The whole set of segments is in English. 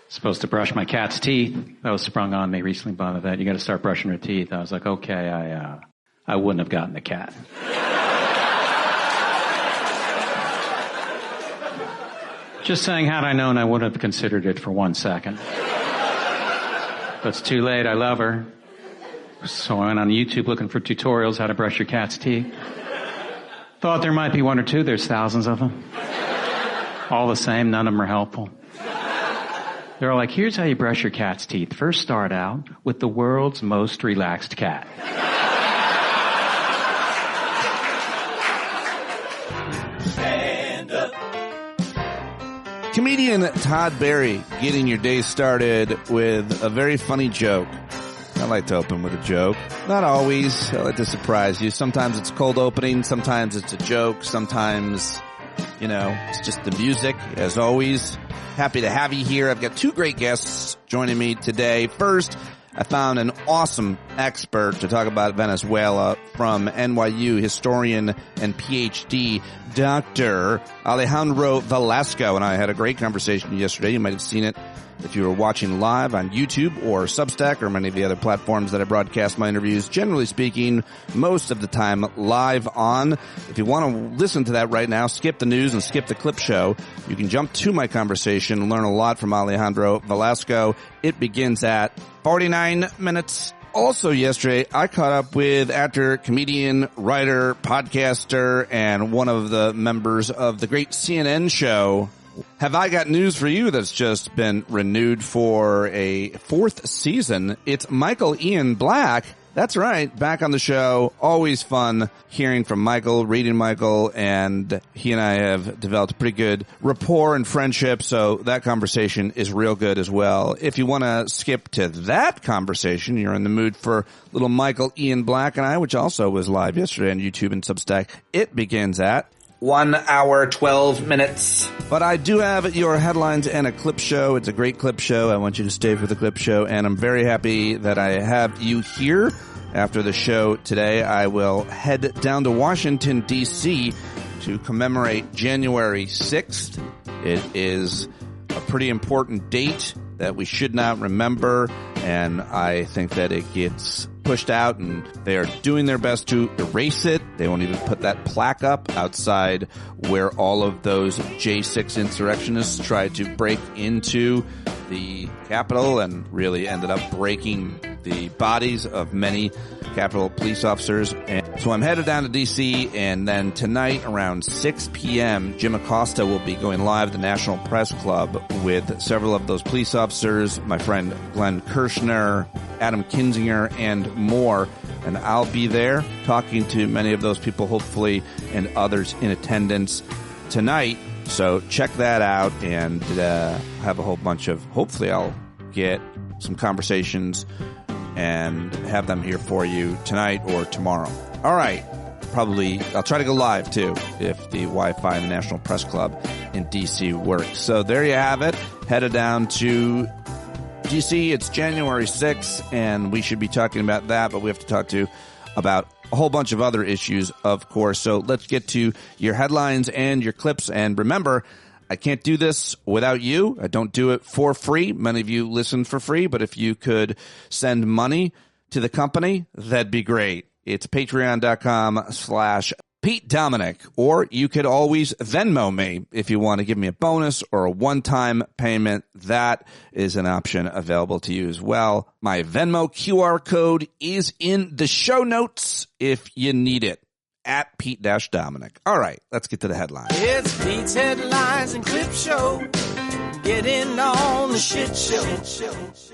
Supposed to brush my cat's teeth. That was sprung on me recently by that. You got to start brushing her teeth. I was like, okay, I wouldn't have gotten the cat. Just saying, had I known, I wouldn't have considered it for 1 second. But it's too late. I love her. So I went on YouTube looking for tutorials how to brush your cat's teeth. Thought there might be one or two. There's thousands of them. All the same, none of them are helpful. They're like, here's how you brush your cat's teeth. First start out with the world's most relaxed cat. Stand up. Comedian Todd Barry getting your day started with a very funny joke. I like to open with a joke. Not always. I like to surprise you. Sometimes it's cold opening. Sometimes it's a joke. Sometimes, it's just the music. As always, happy to have you here. I've got two great guests joining me today. First, I found an awesome expert to talk about Venezuela from NYU, historian and PhD, Dr. Alejandro Velasco. And I had a great conversation yesterday. You might have seen it if you were watching live on YouTube or Substack or many of the other platforms that I broadcast my interviews, generally speaking, most of the time live on. If you want to listen to that right now, skip the news and skip the clip show. You can jump to my conversation and learn a lot from Alejandro Velasco. It begins at 49 minutes. Also yesterday, I caught up with actor, comedian, writer, podcaster, and one of the members of the great CNN show, Have I Got News for You, that's just been renewed for a fourth season. It's Michael Ian Black. That's right, back on the show. Always fun hearing from Michael, reading Michael, and he and I have developed a pretty good rapport and friendship, so that conversation is real good as well. If you want to skip to that conversation, you're in the mood for little Michael Ian Black and I, which also was live yesterday on YouTube and Substack. It begins at 1 hour, 12 minutes. But I do have your headlines and a clip show. It's a great clip show. I want you to stay for the clip show, and I'm very happy that I have you here. After the show today, I will head down to Washington, D.C. to commemorate January 6th. It is a pretty important date that we should not remember, and I think that it gets pushed out, and they are doing their best to erase it. They won't even put that plaque up outside where all of those J6 insurrectionists tried to break into the Capitol and really ended up breaking the bodies of many Capitol police officers. And so I'm headed down to D.C., and then tonight around 6 p.m., Jim Acosta will be going live at the National Press Club with several of those police officers, my friend Glenn Kirshner, Adam Kinzinger, and more. And I'll be there talking to many of those people, hopefully, and others in attendance tonight. So check that out, and have a whole bunch of, hopefully I'll get some conversations and have them here for you tonight or tomorrow. All right. Probably, I'll try to go live too if the Wi-Fi in the National Press Club in D.C. works. So there you have it. Headed down to D.C. It's January 6th, and we should be talking about that, but we have to talk about a whole bunch of other issues, of course. So let's get to your headlines and your clips. And remember, I can't do this without you. I don't do it for free. Many of you listen for free, but if you could send money to the company, that'd be great. It's patreon.com/Pete Dominic, or you could always Venmo me if you want to give me a bonus or a one-time payment. That is an option available to you as well. My Venmo QR code is in the show notes if you need it. At Pete-Dominic. All right, let's get to the headlines. It's Pete's Headlines and Clip Show. Get in on the shit show.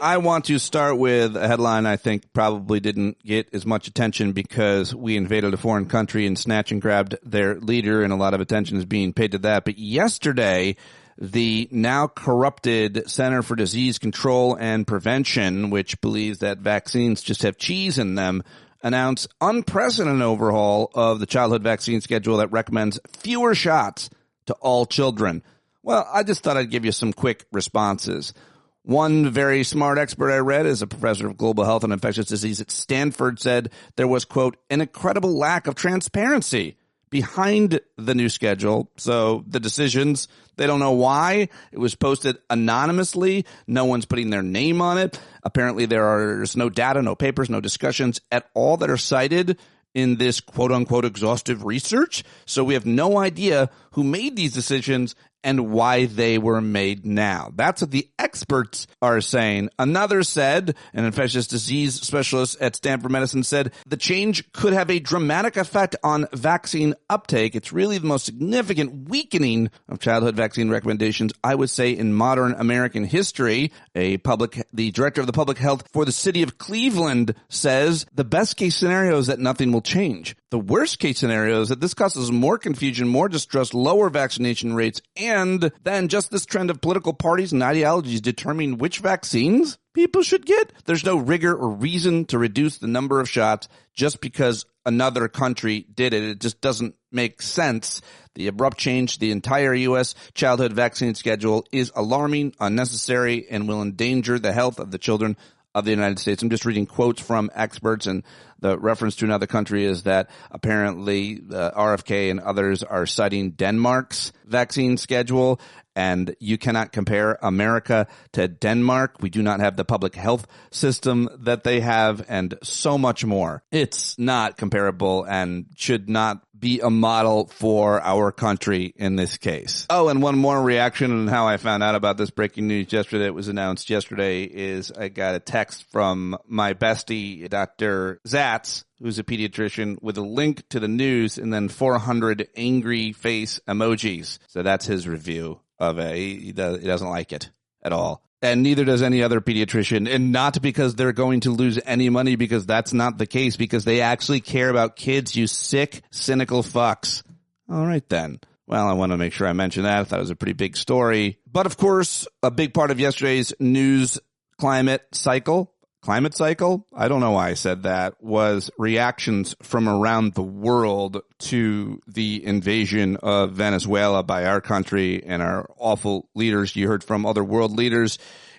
I want to start with a headline I think probably didn't get as much attention because we invaded a foreign country and snatched and grabbed their leader, and a lot of attention is being paid to that. But yesterday, the now corrupted Center for Disease Control and Prevention, which believes that vaccines just have cheese in them, announced unprecedented overhaul of the childhood vaccine schedule that recommends fewer shots to all children. Well, I just thought I'd give you some quick responses. One very smart expert I read is a professor of global health and infectious disease at Stanford said there was, quote, an incredible lack of transparency behind the new schedule. So the decisions, they don't know why. It was posted anonymously. No one's putting their name on it. Apparently there's no data, no papers, no discussions at all that are cited in this quote-unquote exhaustive research. So we have no idea who made these decisions and why they were made now. That's what the experts are saying. Another said, an infectious disease specialist at Stanford Medicine said, the change could have a dramatic effect on vaccine uptake. It's really the most significant weakening of childhood vaccine recommendations, I would say, in modern American history. The director of the public health for the city of Cleveland says the best case scenario is that nothing will change. The worst case scenario is that this causes more confusion, more distrust, lower vaccination rates, and then just this trend of political parties and ideologies determining which vaccines people should get. There's no rigor or reason to reduce the number of shots just because another country did it. It just doesn't make sense. The abrupt change to the entire U.S. childhood vaccine schedule is alarming, unnecessary, and will endanger the health of the children of the United States. I'm just reading quotes from experts, and the reference to another country is that apparently RFK and others are citing Denmark's vaccine schedule, and you cannot compare America to Denmark. We do not have the public health system that they have, and so much more. It's not comparable and should not be a model for our country in this case. Oh, and one more reaction on how I found out about this breaking news yesterday. It was announced yesterday is I got a text from my bestie, Dr. Zatz, who's a pediatrician, with a link to the news and then 400 angry face emojis. So that's his review of it. He doesn't like it at all. And neither does any other pediatrician, and not because they're going to lose any money, because that's not the case, because they actually care about kids, you sick, cynical fucks. All right, then. Well, I want to make sure I mention that. I thought it was a pretty big story. But, of course, a big part of yesterday's news climate cycle, I don't know why I said that, was reactions from around the world to the invasion of Venezuela by our country and our awful leaders. You heard from other world leaders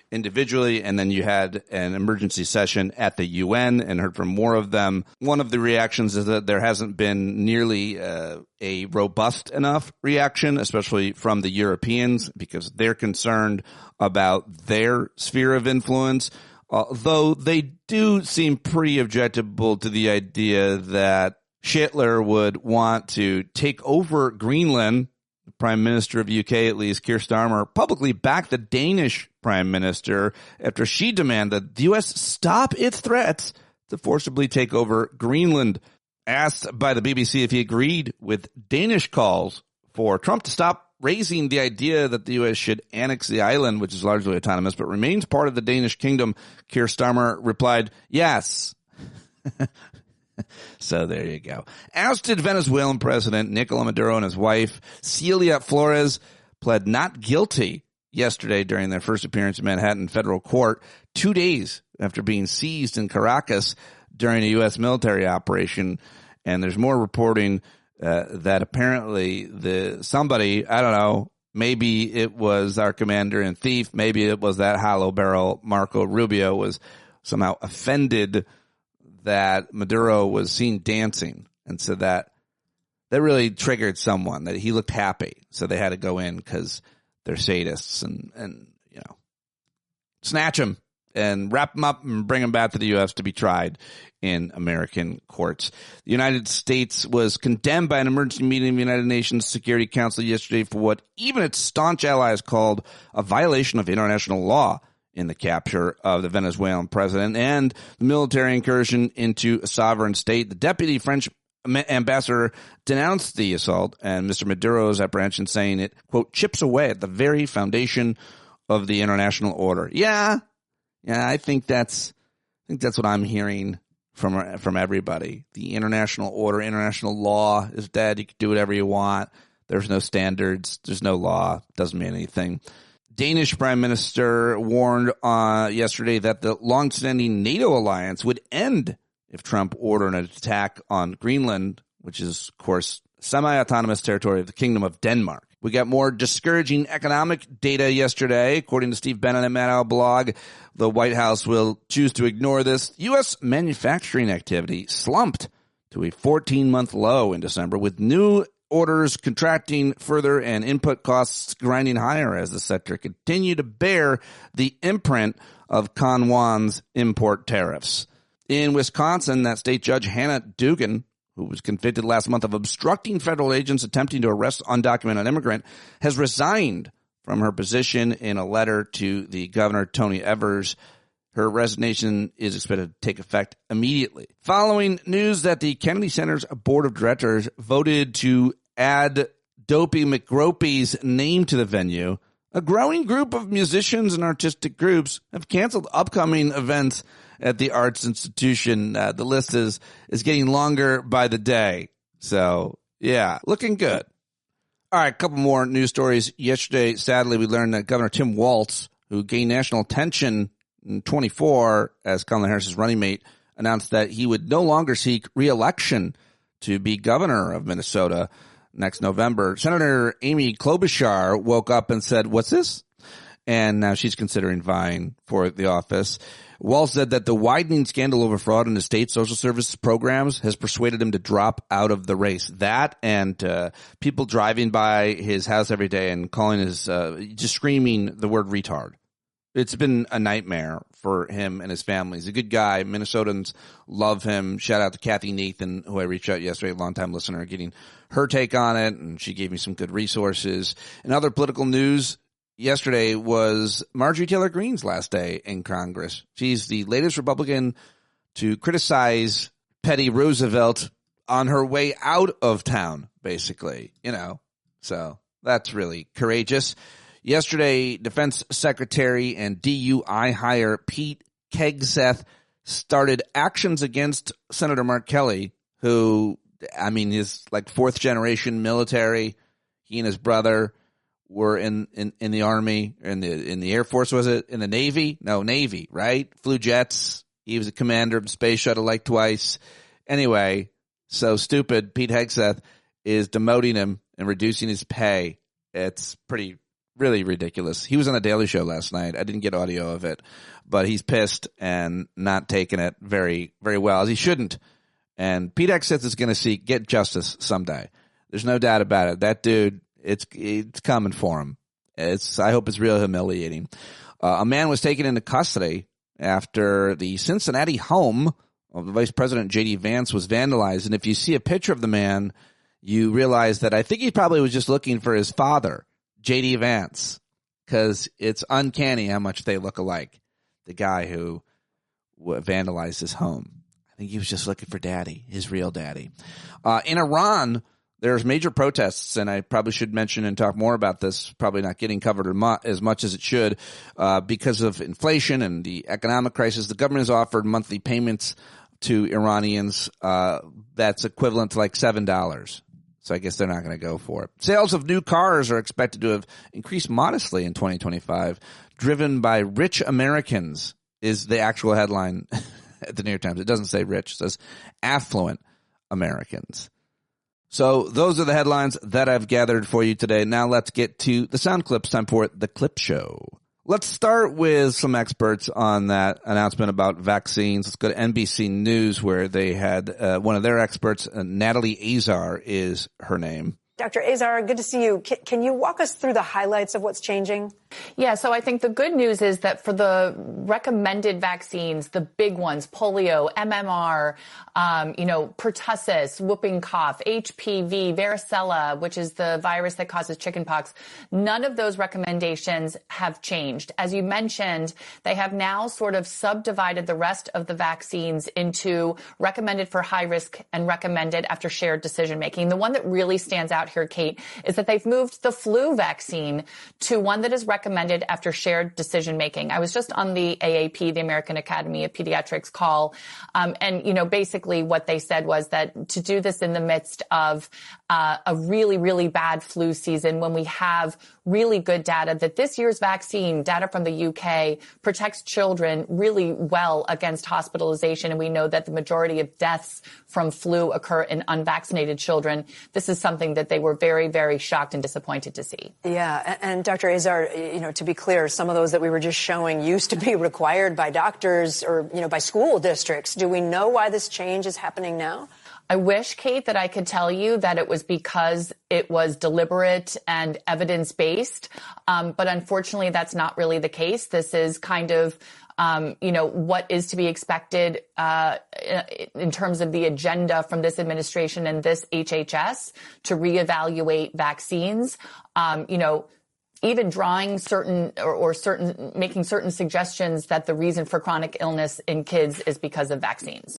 individually, and then you had an emergency session at the UN and heard from more of them. One of the reactions is that there hasn't been nearly a robust enough reaction, especially from the Europeans, because they're concerned about their sphere of influence. Though they do seem pretty objectable to the idea that Hitler would want to take over Greenland. The Prime Minister of UK, at least, Keir Starmer, publicly backed the Danish Prime Minister after she demanded the U.S. stop its threats to forcibly take over Greenland. Asked by the BBC if he agreed with Danish calls for Trump to stop raising the idea that the U.S. should annex the island, which is largely autonomous, but remains part of the Danish kingdom, Keir Starmer replied, yes. So there you go. Ousted Venezuelan President Nicolas Maduro and his wife, Celia Flores, pled not guilty yesterday during their first appearance in Manhattan federal court, 2 days after being seized in Caracas during a U.S. military operation. And there's more reporting that apparently somebody, I don't know, maybe it was our commander in chief, maybe it was that hollow barrel Marco Rubio, was somehow offended that Maduro was seen dancing. And so that really triggered someone, that he looked happy. So they had to go in because they're sadists and you know, snatch him and wrap him up and bring him back to the U.S. to be tried in American courts. The United States was condemned by an emergency meeting of the United Nations Security Council yesterday for what even its staunch allies called a violation of international law in the capture of the Venezuelan president and the military incursion into a sovereign state. The deputy French ambassador denounced the assault and Mr. Maduro's apprehension, saying it, quote, chips away at the very foundation of the international order. Yeah, I think that's what I'm hearing from everybody. The international order, international law is dead. You can do whatever you want. There's no standards. There's no law. Doesn't mean anything. Danish Prime Minister warned yesterday that the long-standing NATO alliance would end if Trump ordered an attack on Greenland, which is, of course, semi-autonomous territory of the Kingdom of Denmark. We got more discouraging economic data yesterday. According to Steve Bannon at Maddow blog, the White House will choose to ignore this. U.S. manufacturing activity slumped to a 14-month low in December, with new orders contracting further and input costs grinding higher as the sector continued to bear the imprint of Con Juan's import tariffs. In Wisconsin, that state judge Hannah Dugan, who was convicted last month of obstructing federal agents attempting to arrest undocumented immigrant, has resigned from her position in a letter to the governor, Tony Evers. Her resignation is expected to take effect immediately. Following news that the Kennedy Center's board of directors voted to add Dopey McGropey's name to the venue, a growing group of musicians and artistic groups have canceled upcoming events at the arts institution. The list is getting longer by the day. So, yeah, looking good. All right, a couple more news stories. Yesterday, sadly, we learned that Governor Tim Walz, who gained national attention in 24 as Kamala Harris's running mate, announced that he would no longer seek re-election to be governor of Minnesota next November. Senator Amy Klobuchar woke up and said, "What's this?" And now she's considering vying for the office. Walz said that the widening scandal over fraud in the state social services programs has persuaded him to drop out of the race. That and people driving by his house every day and calling his just screaming the word retard. It's been a nightmare for him and his family. He's a good guy. Minnesotans love him. Shout out to Kathy Nathan, who I reached out yesterday, a longtime listener, getting her take on it, and she gave me some good resources. In other political news, yesterday was Marjorie Taylor Greene's last day in Congress. She's the latest Republican to criticize Petty Roosevelt on her way out of town, basically, So that's really courageous. Yesterday, Defense Secretary and DUI hire Pete Hegseth started actions against Senator Mark Kelly, who, is like fourth generation military. He and his brother were in the Army, in the Air Force, was it? In the Navy? No, Navy, right? Flew jets. He was a commander of the space shuttle like twice. Anyway, so stupid. Pete Hegseth is demoting him and reducing his pay. It's really ridiculous. He was on a Daily Show last night. I didn't get audio of it, but he's pissed and not taking it very, very well, as he shouldn't. And Pete Hegseth is going to get justice someday. There's no doubt about it. That dude, it's coming for him. I hope it's real humiliating. A man was taken into custody after the Cincinnati home of the Vice President J.D. Vance was vandalized. And if you see a picture of the man, you realize that I think he probably was just looking for his father, J.D. Vance, because it's uncanny how much they look alike. The guy who vandalized his home. I think he was just looking for daddy, his real daddy. In Iran, there's major protests, and I probably should mention and talk more about this, probably not getting covered as much as it should, because of inflation and the economic crisis. The government has offered monthly payments to Iranians that's equivalent to like $7. So I guess they're not going to go for it. Sales of new cars are expected to have increased modestly in 2025, driven by rich Americans, is the actual headline at the New York Times. It doesn't say rich. It says affluent Americans. So those are the headlines that I've gathered for you today. Now let's get to the sound clips. Time for the clip show. Let's start with some experts on that announcement about vaccines. Let's go to NBC News, where they had one of their experts, Natalie Azar is her name. Dr. Azar, good to see you. Can you walk us through the highlights of what's changing? Yeah, so I think the good news is that for the recommended vaccines, the big ones, polio, MMR, pertussis, whooping cough, HPV, varicella, which is the virus that causes chickenpox, none of those recommendations have changed. As you mentioned, they have now sort of subdivided the rest of the vaccines into recommended for high risk and recommended after shared decision making. The one that really stands out here, Kate, is that they've moved the flu vaccine to one that is recommended after shared decision making. I was just on the AAP, the American Academy of Pediatrics call, and basically what they said was that to do this in the midst of a really, really bad flu season, when we have really good data that this year's vaccine, data from the UK, protects children really well against hospitalization, and we know that the majority of deaths from flu occur in unvaccinated children. This is something that they were very, very shocked and disappointed to see. Yeah, and Dr. Azar, to be clear, some of those that we were just showing used to be required by doctors or, by school districts. Do we know why this change is happening now? I wish, Kate, that I could tell you that it was because it was deliberate and evidence-based. But unfortunately, that's not really the case. This is kind of what is to be expected in terms of the agenda from this administration and this HHS to reevaluate vaccines. Even drawing making certain suggestions that the reason for chronic illness in kids is because of vaccines.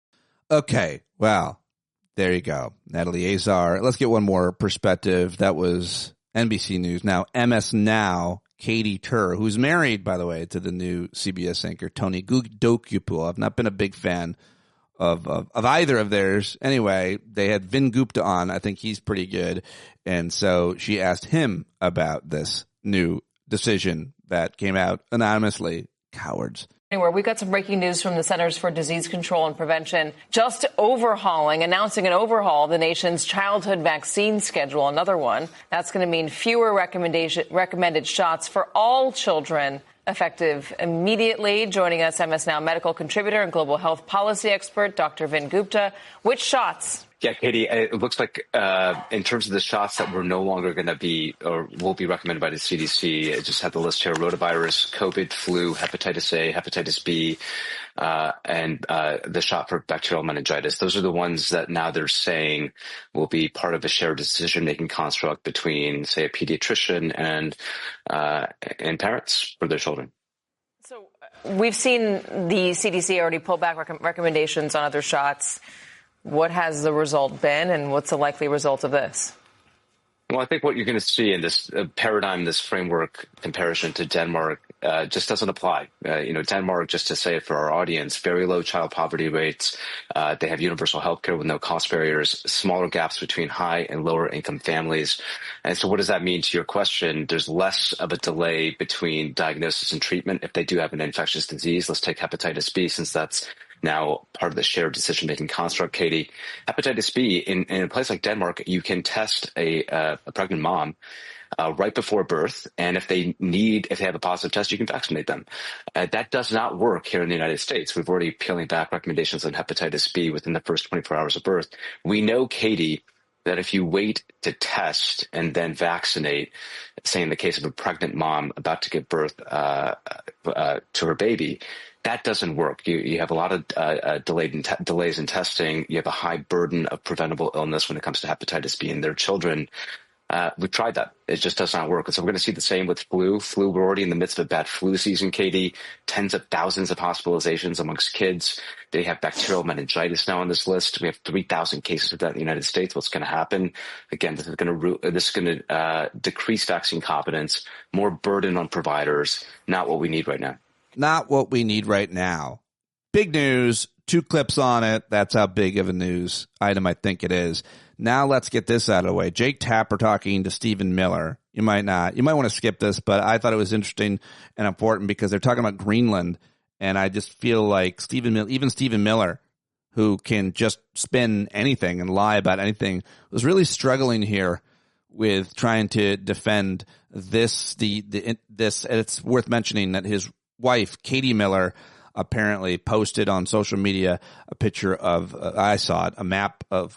Okay, well, there you go. Natalie Azar. Let's get one more perspective. That was NBC News. Now, MS Now, Katie Tur, who's married, by the way, to the new CBS anchor, Tony Gupta. I've not been a big fan of either of theirs. Anyway, they had Vin Gupta on. I think he's pretty good. And so she asked him about this new decision that came out anonymously. Cowards. Anyway, we've got some breaking news from the Centers for Disease Control and Prevention, just announcing an overhaul of the nation's childhood vaccine schedule, another one. That's going to mean fewer recommended shots for all children, effective immediately. Joining us, MS Now medical contributor and global health policy expert, Dr. Vin Gupta. Which shots? Yeah, Katie, it looks like in terms of the shots that we're no longer going to be or will be recommended by the CDC, I just had the list here: rotavirus, COVID, flu, hepatitis A, hepatitis B, and the shot for bacterial meningitis. Those are the ones that now they're saying will be part of a shared decision-making construct between, say, a pediatrician and parents for their children. So we've seen the CDC already pull back recommendations on other shots. What has the result been, and what's the likely result of this? Well, I think what you're going to see in this paradigm, this framework comparison to Denmark, just doesn't apply. Denmark, just to say it for our audience, very low child poverty rates. They have universal health care with no cost barriers, smaller gaps between high and lower income families. And so what does that mean to your question? There's less of a delay between diagnosis and treatment if they do have an infectious disease. Let's take hepatitis B, since that's now part of the shared decision-making construct, Katie. Hepatitis B, in a place like Denmark, you can test a pregnant mom right before birth, and if they have a positive test, you can vaccinate them. That does not work here in the United States. We've already peeling back recommendations on hepatitis B within the first 24 hours of birth. We know, Katie, that if you wait to test and then vaccinate, say in the case of a pregnant mom about to give birth to her baby, that doesn't work. You have a lot of delays in testing. You have a high burden of preventable illness when it comes to hepatitis B in their children. We've tried that. It just does not work. And so we're going to see the same with flu. We're already in the midst of a bad flu season, Katie. Tens of thousands of hospitalizations amongst kids. They have bacterial meningitis now on this list. We have 3,000 cases of that in the United States. What's going to happen? Again, this is going to decrease vaccine competence, more burden on providers. Not what we need right now. Not what we need right now. Big news, 2 clips on it. That's how big of a news item I think it is. Now let's get this out of the way. Jake Tapper talking to Stephen Miller. You might want to skip this, but I thought it was interesting and important because they're talking about Greenland, and I just feel like even Stephen Miller, who can just spin anything and lie about anything, was really struggling here with trying to defend this. This, and it's worth mentioning that his wife, Katie Miller, apparently posted on social media a picture of, I saw it,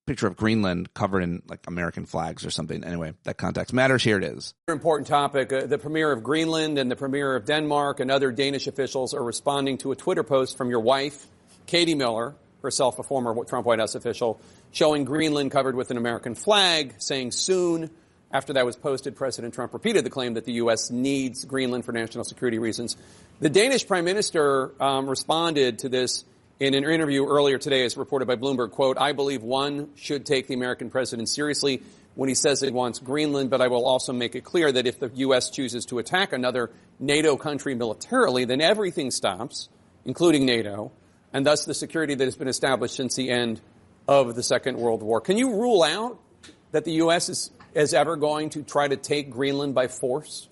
picture of Greenland covered in like American flags or something. Anyway, that context matters. Here it is. Important topic. The premier of Greenland and the premier of Denmark and other Danish officials are responding to a Twitter post from your wife, Katie Miller, herself a former Trump White House official, showing Greenland covered with an American flag, saying soon. After that was posted, President Trump repeated the claim that the U.S. needs Greenland for national security reasons. The Danish prime minister responded to this in an interview earlier today, as reported by Bloomberg, quote, "I believe one should take the American president seriously when he says it wants Greenland, but I will also make it clear that if the U.S. chooses to attack another NATO country militarily, then everything stops, including NATO, and thus the security that has been established since the end of the Second World War." Can you rule out that the U.S. is ever going to try to take Greenland by force?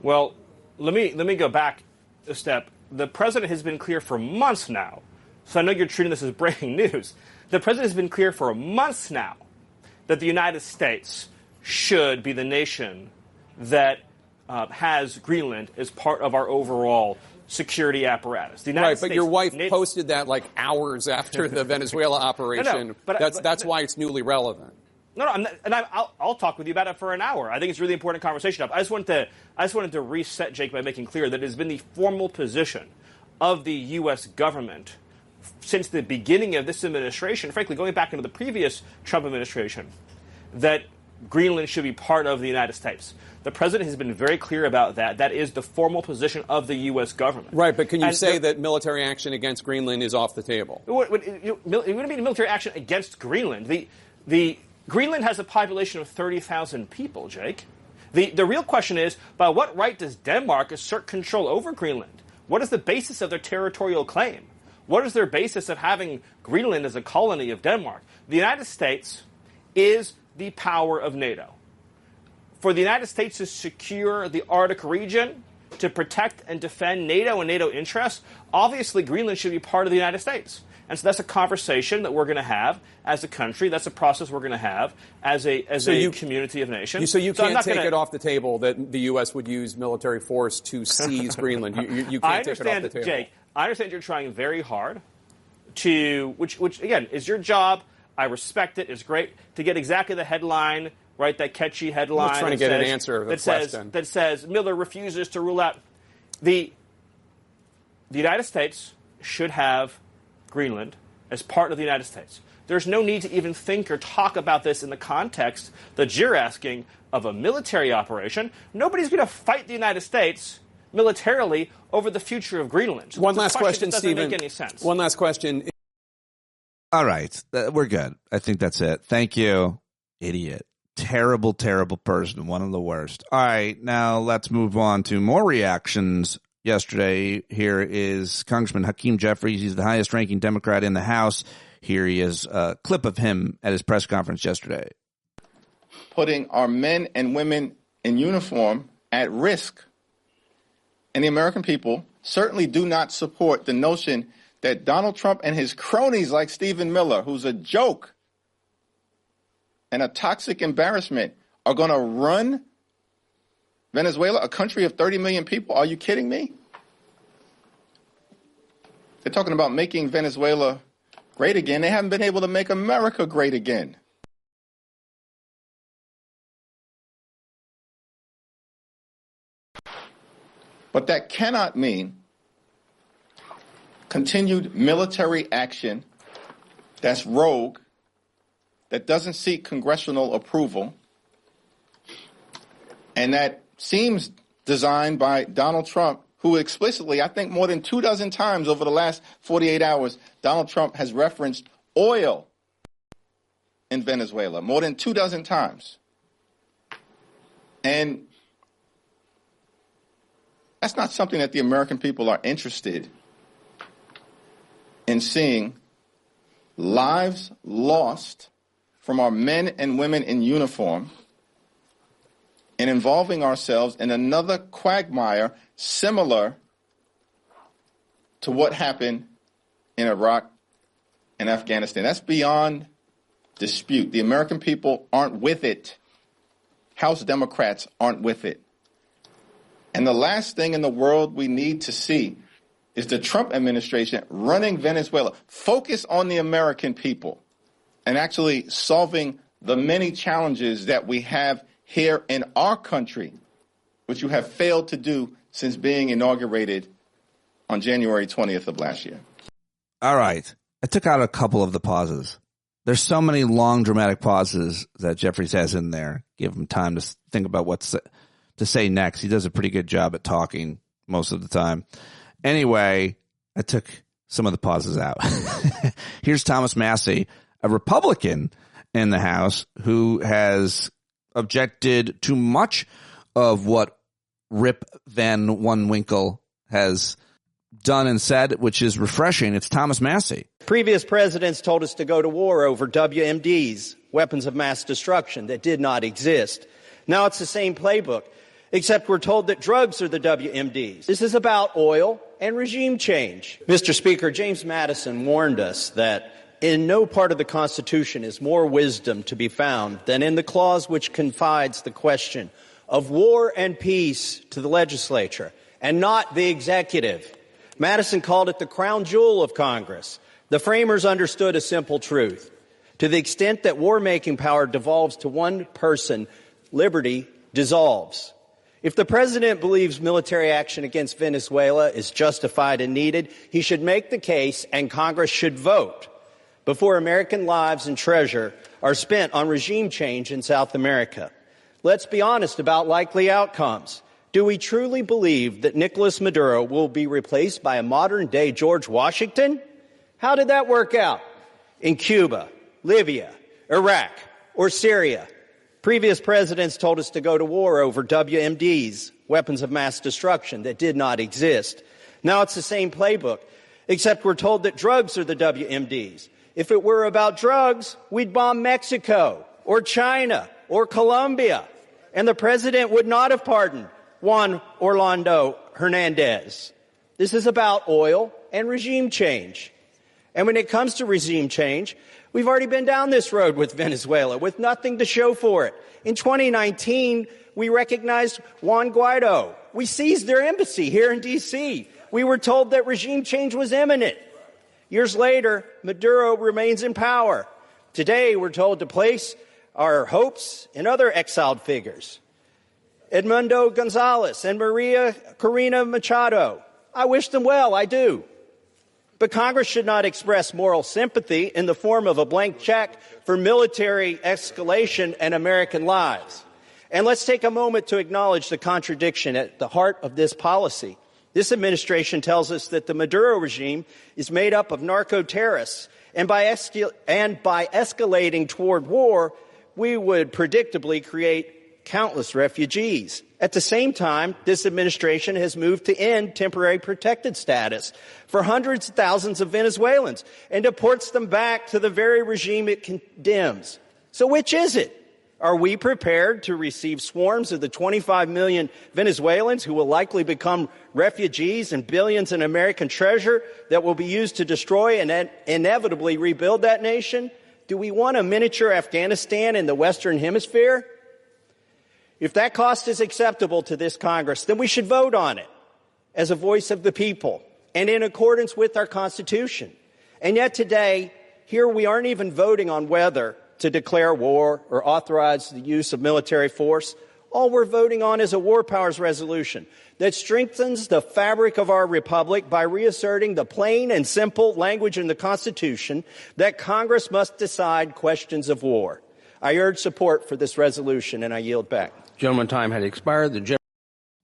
Well, let me go back a step. The president has been clear for months now, so I know you're treating this as breaking news. The president has been clear for months now that the United States should be the nation that has Greenland as part of our overall security apparatus. The United right, States, but your wife posted that like hours after the Venezuela operation. No, but that's why it's newly relevant. No, I'm not, and I'll talk with you about it for an hour. I think it's a really important conversation. I just wanted to reset, Jake, by making clear that it has been the formal position of the U.S. government since the beginning of this administration, frankly, going back into the previous Trump administration, that Greenland should be part of the United States. The president has been very clear about that. That is the formal position of the U.S. government. Right, but can you say that military action against Greenland is off the table? It wouldn't be military action against Greenland. The Greenland has a population of 30,000 people, Jake. The real question is, by what right does Denmark assert control over Greenland? What is the basis of their territorial claim? What is their basis of having Greenland as a colony of Denmark? The United States is the power of NATO. For the United States to secure the Arctic region, to protect and defend NATO and NATO interests, obviously Greenland should be part of the United States. And so that's a conversation that we're going to have as a country. That's a process we're going to have as a community of nations. So you can't take it off the table that the U.S. would use military force to seize Greenland. You can't take it off the table. Jake, I understand you're trying very hard to, which again, is your job. I respect it. It's great to get exactly the headline, right, that catchy headline. I'm trying to get an answer to the question. That says Miller refuses to rule out. The United States should have Greenland as part of the United States. There's no need to even think or talk about this in the context that you're asking of a military operation. Nobody's going to fight the United States militarily over the future of Greenland. So one last question, Stephen. Doesn't make any sense. One last question. All right. We're good. I think that's it. Thank you. Idiot. Terrible, terrible person. One of the worst. All right. Now let's move on to more reactions. Yesterday, here is Congressman Hakeem Jeffries. He's the highest ranking Democrat in the House. Here he is, a clip of him at his press conference yesterday. Putting our men and women in uniform at risk. And the American people certainly do not support the notion that Donald Trump and his cronies like Stephen Miller, who's a joke and a toxic embarrassment, are going to run Venezuela, a country of 30 million people. Are you kidding me? They're talking about making Venezuela great again. They haven't been able to make America great again. But that cannot mean continued military action that's rogue, that doesn't seek congressional approval, and that seems designed by Donald Trump, who explicitly, I think more than 24 times over the last 48 hours, Donald Trump has referenced oil in Venezuela, more than 24 times. And that's not something that the American people are interested in seeing. Lives lost from our men and women in uniform, and involving ourselves in another quagmire similar to what happened in Iraq and Afghanistan. That's beyond dispute. The American people aren't with it. House Democrats aren't with it. And the last thing in the world we need to see is the Trump administration running Venezuela. Focus on the American people and actually solving the many challenges that we have here in our country, which you have failed to do since being inaugurated on January 20th of last year. All right. I took out a couple of the pauses. There's so many long, dramatic pauses that Jeffries has in there. Give him time to think about what to say next. He does a pretty good job at talking most of the time. Anyway, I took some of the pauses out. Here's Thomas Massie, a Republican in the House who has objected to much of what Rip Van Woonwinkel has done and said, which is refreshing. It's Thomas Massie. Previous presidents told us to go to war over WMDs, weapons of mass destruction, that did not exist. Now it's the same playbook, except we're told that drugs are the WMDs. This is about oil and regime change. Mr. Speaker, James Madison warned us that in no part of the Constitution is more wisdom to be found than in the clause which confides the question of war and peace to the legislature and not the executive. Madison called it the crown jewel of Congress. The framers understood a simple truth. To the extent that war-making power devolves to one person, liberty dissolves. If the president believes military action against Venezuela is justified and needed, he should make the case and Congress should vote before American lives and treasure are spent on regime change in South America. Let's be honest about likely outcomes. Do we truly believe that Nicolas Maduro will be replaced by a modern-day George Washington? How did that work out? In Cuba, Libya, Iraq, or Syria, previous presidents told us to go to war over WMDs, weapons of mass destruction, that did not exist. Now it's the same playbook, except we're told that drugs are the WMDs. If it were about drugs, we'd bomb Mexico or China or Colombia, and the president would not have pardoned Juan Orlando Hernandez. This is about oil and regime change. And when it comes to regime change, we've already been down this road with Venezuela with nothing to show for it. In 2019, we recognized Juan Guaido. We seized their embassy here in D.C. We were told that regime change was imminent. Years later, Maduro remains in power. Today, we're told to place our hopes in other exiled figures. Edmundo Gonzalez and Maria Corina Machado. I wish them well, I do. But Congress should not express moral sympathy in the form of a blank check for military escalation and American lives. And let's take a moment to acknowledge the contradiction at the heart of this policy. This administration tells us that the Maduro regime is made up of narco-terrorists, and by escalating toward war, we would predictably create countless refugees. At the same time, this administration has moved to end temporary protected status for hundreds of thousands of Venezuelans and deports them back to the very regime it condemns. So which is it? Are we prepared to receive swarms of the 25 million Venezuelans who will likely become refugees and billions in American treasure that will be used to destroy and inevitably rebuild that nation? Do we want a miniature Afghanistan in the Western Hemisphere? If that cost is acceptable to this Congress, then we should vote on it as a voice of the people and in accordance with our Constitution. And yet today, here we aren't even voting on whether to declare war or authorize the use of military force. All we're voting on is a war powers resolution that strengthens the fabric of our republic by reasserting the plain and simple language in the Constitution that Congress must decide questions of war. I urge support for this resolution, and I yield back. Gentleman, time had expired.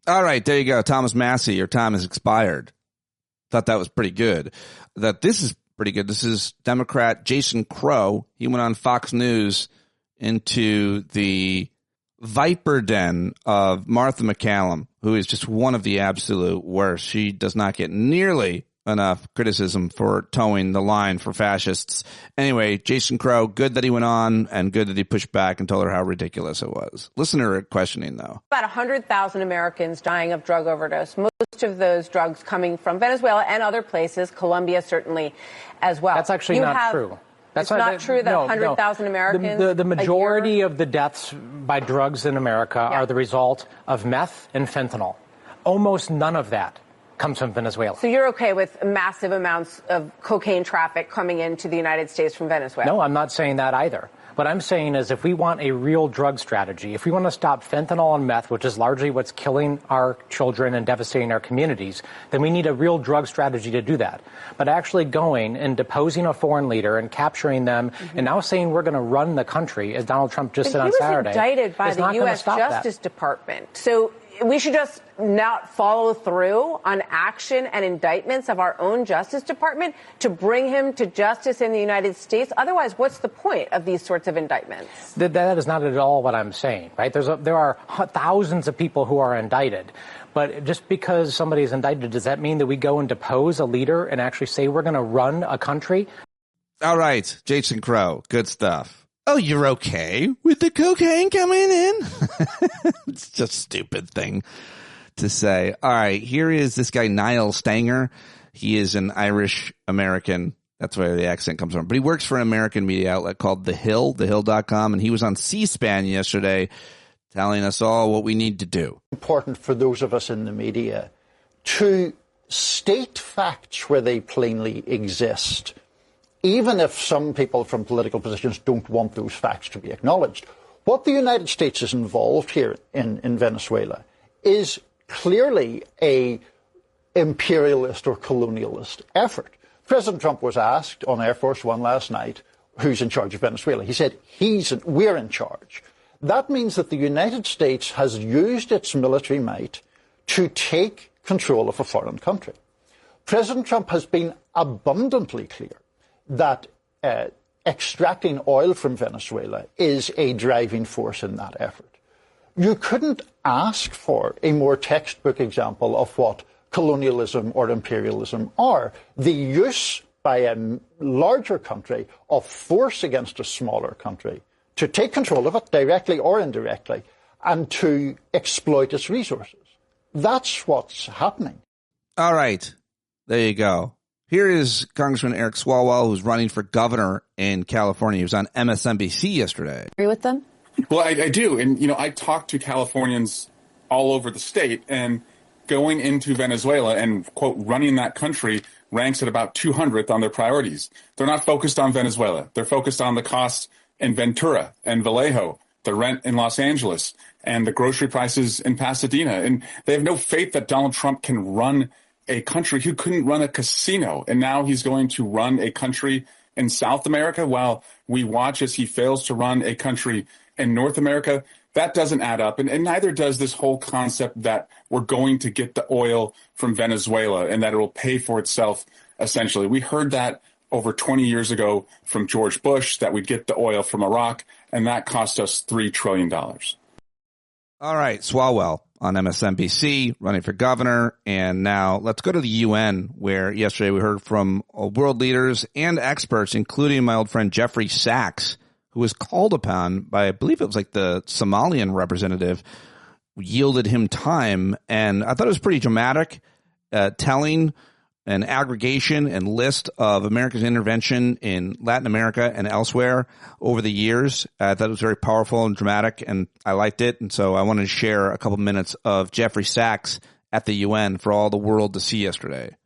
All right, there you go. Thomas Massey, your time has expired. Thought that was pretty good. This is pretty good. This is Democrat Jason Crow. He went on Fox News into the viper den of Martha McCallum, who is just one of the absolute worst. She does not get nearly enough criticism for towing the line for fascists. Anyway, Jason Crow, good that he went on and good that he pushed back and told her how ridiculous it was. Listen to her questioning, though. About 100,000 Americans dying of drug overdose, most of those drugs coming from Venezuela and other places, Colombia certainly as well. That's actually not true. It's not true that 100,000 Americans. The majority of the deaths by drugs in America are the result of meth and fentanyl. Almost none of that comes from Venezuela. So you're okay with massive amounts of cocaine traffic coming into the United States from Venezuela? No, I'm not saying that either. What I'm saying is if we want a real drug strategy, if we want to stop fentanyl and meth, which is largely what's killing our children and devastating our communities, then we need a real drug strategy to do that. But actually going and deposing a foreign leader and capturing them and now saying we're going to run the country, as Donald Trump just said on Saturday, he was indicted by the U.S. Justice Department. So we should just not follow through on action and indictments of our own Justice Department to bring him to justice in the United States? Otherwise, what's the point of these sorts of indictments? That is not at all what I'm saying, right? There are thousands of people who are indicted. But just because somebody is indicted, does that mean that we go and depose a leader and actually say we're going to run a country? All right, Jason Crow, good stuff. Oh, you're okay with the cocaine coming in? It's just a stupid thing to say. All right, here is this guy, Niall Stanger. He is an Irish American. That's where the accent comes from. But he works for an American media outlet called The Hill, thehill.com. And he was on C-SPAN yesterday telling us all what we need to do. Important for those of us in the media to state facts where they plainly exist, even if some people from political positions don't want those facts to be acknowledged. What the United States is involved here in Venezuela is clearly a imperialist or colonialist effort. President Trump was asked on Air Force One last night, who's in charge of Venezuela? He said, we're in charge. That means that the United States has used its military might to take control of a foreign country. President Trump has been abundantly clear that extracting oil from Venezuela is a driving force in that effort. You couldn't ask for a more textbook example of what colonialism or imperialism are. The use by a larger country of force against a smaller country to take control of it directly or indirectly and to exploit its resources. That's what's happening. All right. There you go. Here is Congressman Eric Swalwell, who's running for governor in California. He was on MSNBC yesterday. Agree with them? Well, I do. And, I talk to Californians all over the state, and going into Venezuela and, quote, running that country ranks at about 200th on their priorities. They're not focused on Venezuela. They're focused on the costs in Ventura and Vallejo, the rent in Los Angeles, and the grocery prices in Pasadena. And they have no faith that Donald Trump can run a country who couldn't run a casino. And now he's going to run a country in South America while we watch as he fails to run a country in North America. That doesn't add up. And neither does this whole concept that we're going to get the oil from Venezuela and that it will pay for itself, essentially. We heard that over 20 years ago from George Bush, that we'd get the oil from Iraq, and that cost us $3 trillion. All right, Swalwell on MSNBC, running for governor. And now let's go to the UN, where yesterday we heard from world leaders and experts, including my old friend Jeffrey Sachs, who was called upon by, I believe it was like the Somalian representative, yielded him time. And I thought it was pretty dramatic, telling an aggregation and list of America's intervention in Latin America and elsewhere over the years. I thought it was very powerful and dramatic, and I liked it. And so I wanted to share a couple minutes of Jeffrey Sachs at the UN for all the world to see yesterday.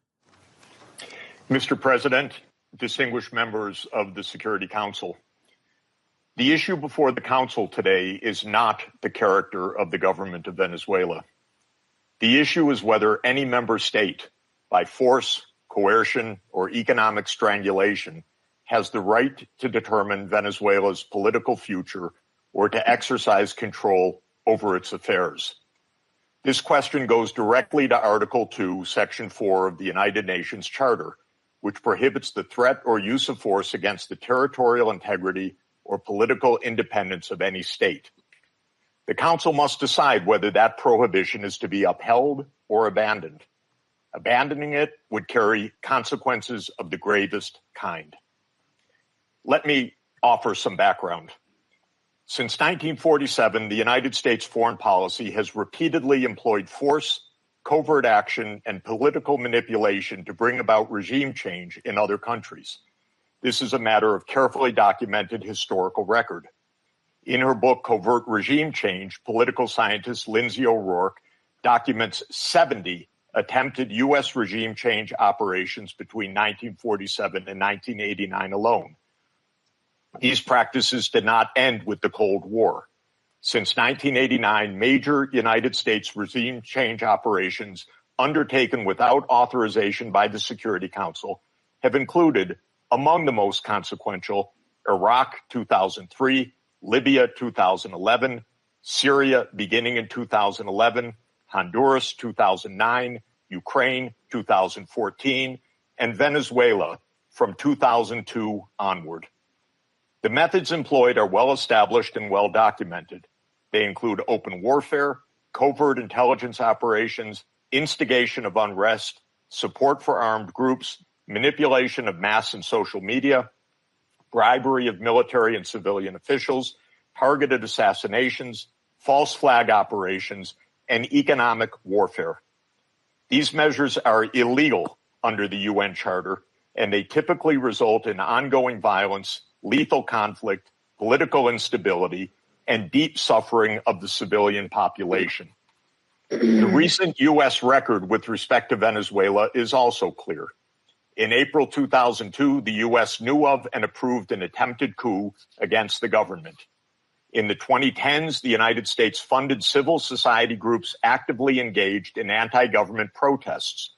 Mr. President, distinguished members of the Security Council, the issue before the Council today is not the character of the government of Venezuela. The issue is whether any member state, by force, coercion, or economic strangulation, has the right to determine Venezuela's political future or to exercise control over its affairs. This question goes directly to Article 2, Section 4 of the United Nations Charter, which prohibits the threat or use of force against the territorial integrity or political independence of any state. The Council must decide whether that prohibition is to be upheld or abandoned. Abandoning it would carry consequences of the gravest kind. Let me offer some background. Since 1947, the United States foreign policy has repeatedly employed force, covert action, and political manipulation to bring about regime change in other countries. This is a matter of carefully documented historical record. In her book, Covert Regime Change, political scientist Lindsay O'Rourke documents 70 attempted U.S. regime change operations between 1947 and 1989 alone. These practices did not end with the Cold War. Since 1989, major United States regime change operations undertaken without authorization by the Security Council have included, among the most consequential, Iraq 2003, Libya 2011, Syria beginning in 2011, Honduras 2009, Ukraine 2014, and Venezuela from 2002 onward. The methods employed are well established and well documented. They include open warfare, covert intelligence operations, instigation of unrest, support for armed groups, manipulation of mass and social media, bribery of military and civilian officials, targeted assassinations, false flag operations, and economic warfare. These measures are illegal under the UN Charter, and they typically result in ongoing violence, lethal conflict, political instability, and deep suffering of the civilian population. The recent U.S. record with respect to Venezuela is also clear. In April 2002, the U.S. knew of and approved an attempted coup against the government. In the 2010s, the United States funded civil society groups actively engaged in anti-government protests.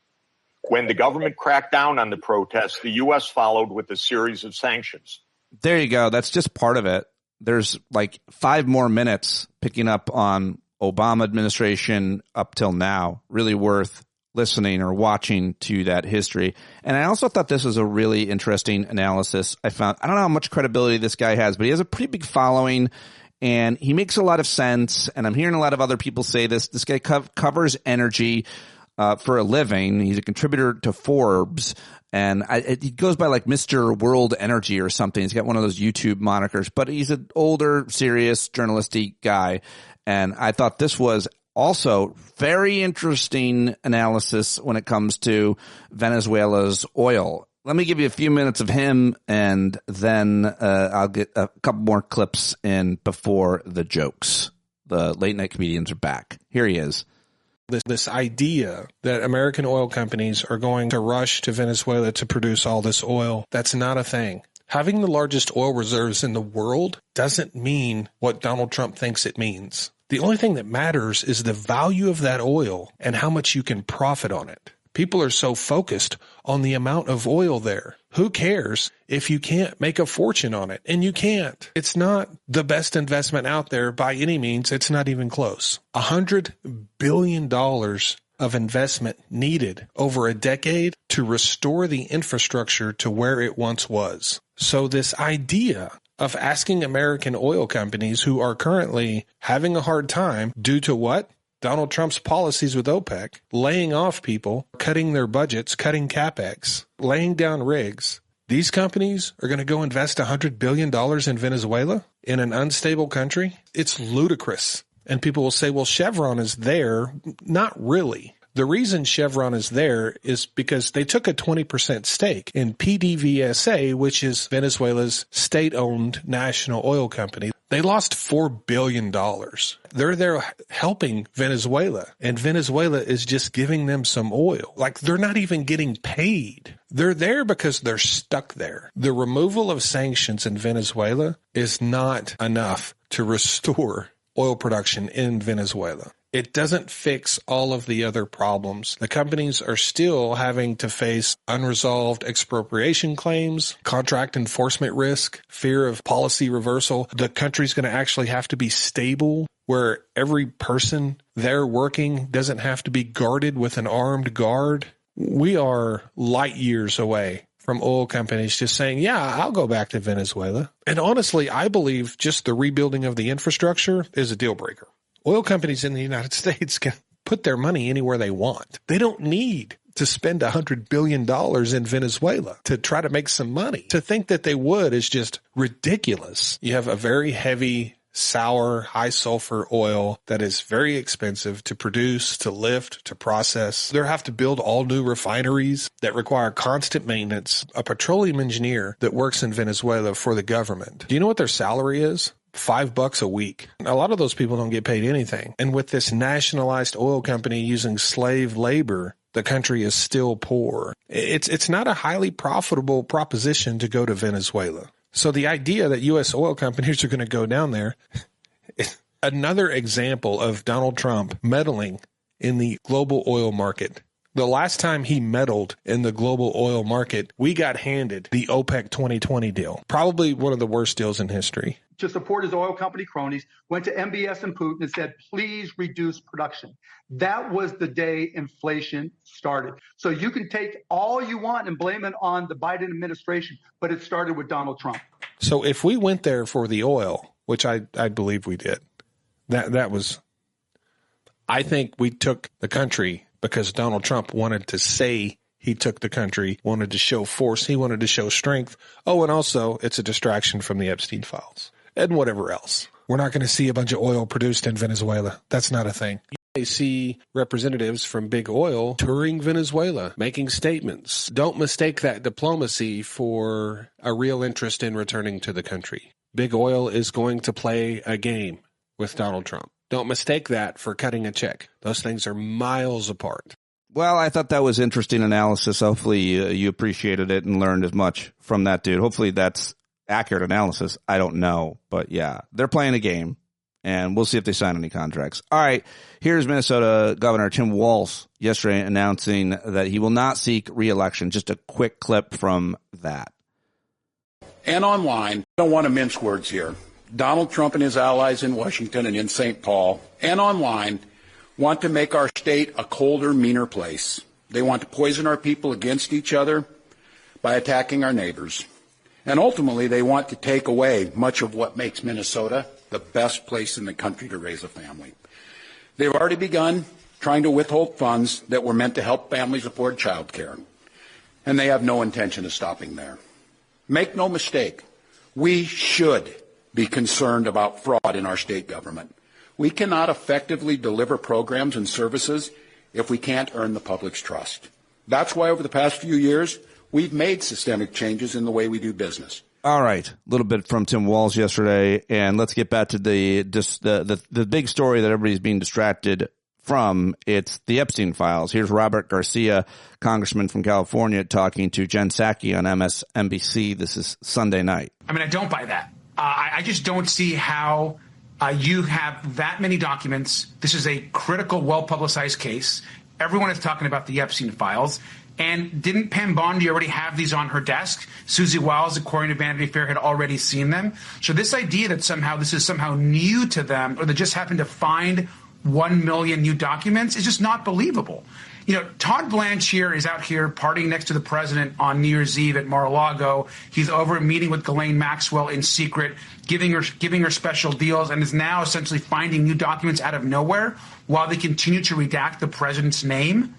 When the government cracked down on the protests, the U.S. followed with a series of sanctions. There you go. That's just part of it. There's like 5 more minutes picking up on Obama administration up till now. Really worth listening or watching to that history. And I also thought this was a really interesting analysis. I don't know how much credibility this guy has, but he has a pretty big following and he makes a lot of sense. And I'm hearing a lot of other people say this. This guy covers energy for a living. He's a contributor to Forbes. And he goes by like Mr. World Energy or something. He's got one of those YouTube monikers, but he's an older, serious, journalistic guy. And I thought this was also very interesting analysis when it comes to Venezuela's oil. Let me give you a few minutes of him, and then I'll get a couple more clips in before the jokes. The late night comedians are back. Here he is. This idea that American oil companies are going to rush to Venezuela to produce all this oil, that's not a thing. Having the largest oil reserves in the world doesn't mean what Donald Trump thinks it means. The only thing that matters is the value of that oil and how much you can profit on it. People are so focused on the amount of oil there. Who cares if you can't make a fortune on it? And you can't. It's not the best investment out there by any means. It's not even close. $100 billion of investment needed over a decade to restore the infrastructure to where it once was. So this idea of asking American oil companies who are currently having a hard time due to what? Donald Trump's policies with OPEC, laying off people, cutting their budgets, cutting CapEx, laying down rigs. These companies are going to go invest $100 billion in Venezuela in an unstable country? It's ludicrous. And people will say, well, Chevron is there. Not really. The reason Chevron is there is because they took a 20% stake in PDVSA, which is Venezuela's state-owned national oil company. They lost $4 billion. They're there helping Venezuela, and Venezuela is just giving them some oil. Like, they're not even getting paid. They're there because they're stuck there. The removal of sanctions in Venezuela is not enough to restore oil production in Venezuela. It doesn't fix all of the other problems. The companies are still having to face unresolved expropriation claims, contract enforcement risk, fear of policy reversal. The country's going to actually have to be stable, where every person there working doesn't have to be guarded with an armed guard. We are light years away from oil companies just saying, yeah, I'll go back to Venezuela. And honestly, I believe just the rebuilding of the infrastructure is a deal breaker. Oil companies in the United States can put their money anywhere they want. They don't need to spend $100 billion in Venezuela to try to make some money. To think that they would is just ridiculous. You have a very heavy, sour, high sulfur oil that is very expensive to produce, to lift, to process. They have to build all new refineries that require constant maintenance. A petroleum engineer that works in Venezuela for the government, do you know what their salary is? $5 a week. A lot of those people don't get paid anything. And with this nationalized oil company using slave labor, the country is still poor. It's not a highly profitable proposition to go to Venezuela. So the idea that U.S. oil companies are going to go down there is another example of Donald Trump meddling in the global oil market. The last time he meddled in the global oil market, we got handed the OPEC 2020 deal. Probably one of the worst deals in history. To support his oil company cronies, went to MBS and Putin and said, please reduce production. That was the day inflation started. So you can take all you want and blame it on the Biden administration, but it started with Donald Trump. So if we went there for the oil, which I believe we did, that was, I think we took the country because Donald Trump wanted to say he took the country, wanted to show force, he wanted to show strength. Oh, and also it's a distraction from the Epstein files. And whatever else. We're not going to see a bunch of oil produced in Venezuela. That's not a thing. You see representatives from big oil touring Venezuela, making statements. Don't mistake that diplomacy for a real interest in returning to the country. Big oil is going to play a game with Donald Trump. Don't mistake that for cutting a check. Those things are miles apart. Well, I thought that was interesting analysis. Hopefully you appreciated it and learned as much from that dude. Hopefully that's accurate analysis. I don't know. But yeah, they're playing a game, and we'll see if they sign any contracts. All right, here's Minnesota Governor Tim Walz yesterday announcing that he will not seek re-election. Just a quick clip from that. And online, I don't want to mince words here. Donald Trump and his allies in Washington and in St. Paul and online want to make our state a colder, meaner place. They want to poison our people against each other by attacking our neighbors. And ultimately, they want to take away much of what makes Minnesota the best place in the country to raise a family. They've already begun trying to withhold funds that were meant to help families afford child care. And they have no intention of stopping there. Make no mistake, we should be concerned about fraud in our state government. We cannot effectively deliver programs and services if we can't earn the public's trust. That's why over the past few years, we've made systemic changes in the way we do business. All right, a little bit from Tim Walz yesterday, and let's get back to the big story that everybody's being distracted from. It's the Epstein files. Here's Robert Garcia, congressman from California, talking to Jen Psaki on MSNBC. This is Sunday night. I mean, I don't buy that. I just don't see how you have that many documents. This is a critical, well-publicized case. Everyone is talking about the Epstein files. And didn't Pam Bondi already have these on her desk? Susie Wiles, according to Vanity Fair, had already seen them. So this idea that somehow this is somehow new to them, or they just happened to find 1 million new documents, is just not believable. You know, Todd Blanche here is out here partying next to the president on New Year's Eve at Mar-a-Lago. He's over meeting with Ghislaine Maxwell in secret, giving her special deals, and is now essentially finding new documents out of nowhere while they continue to redact the president's name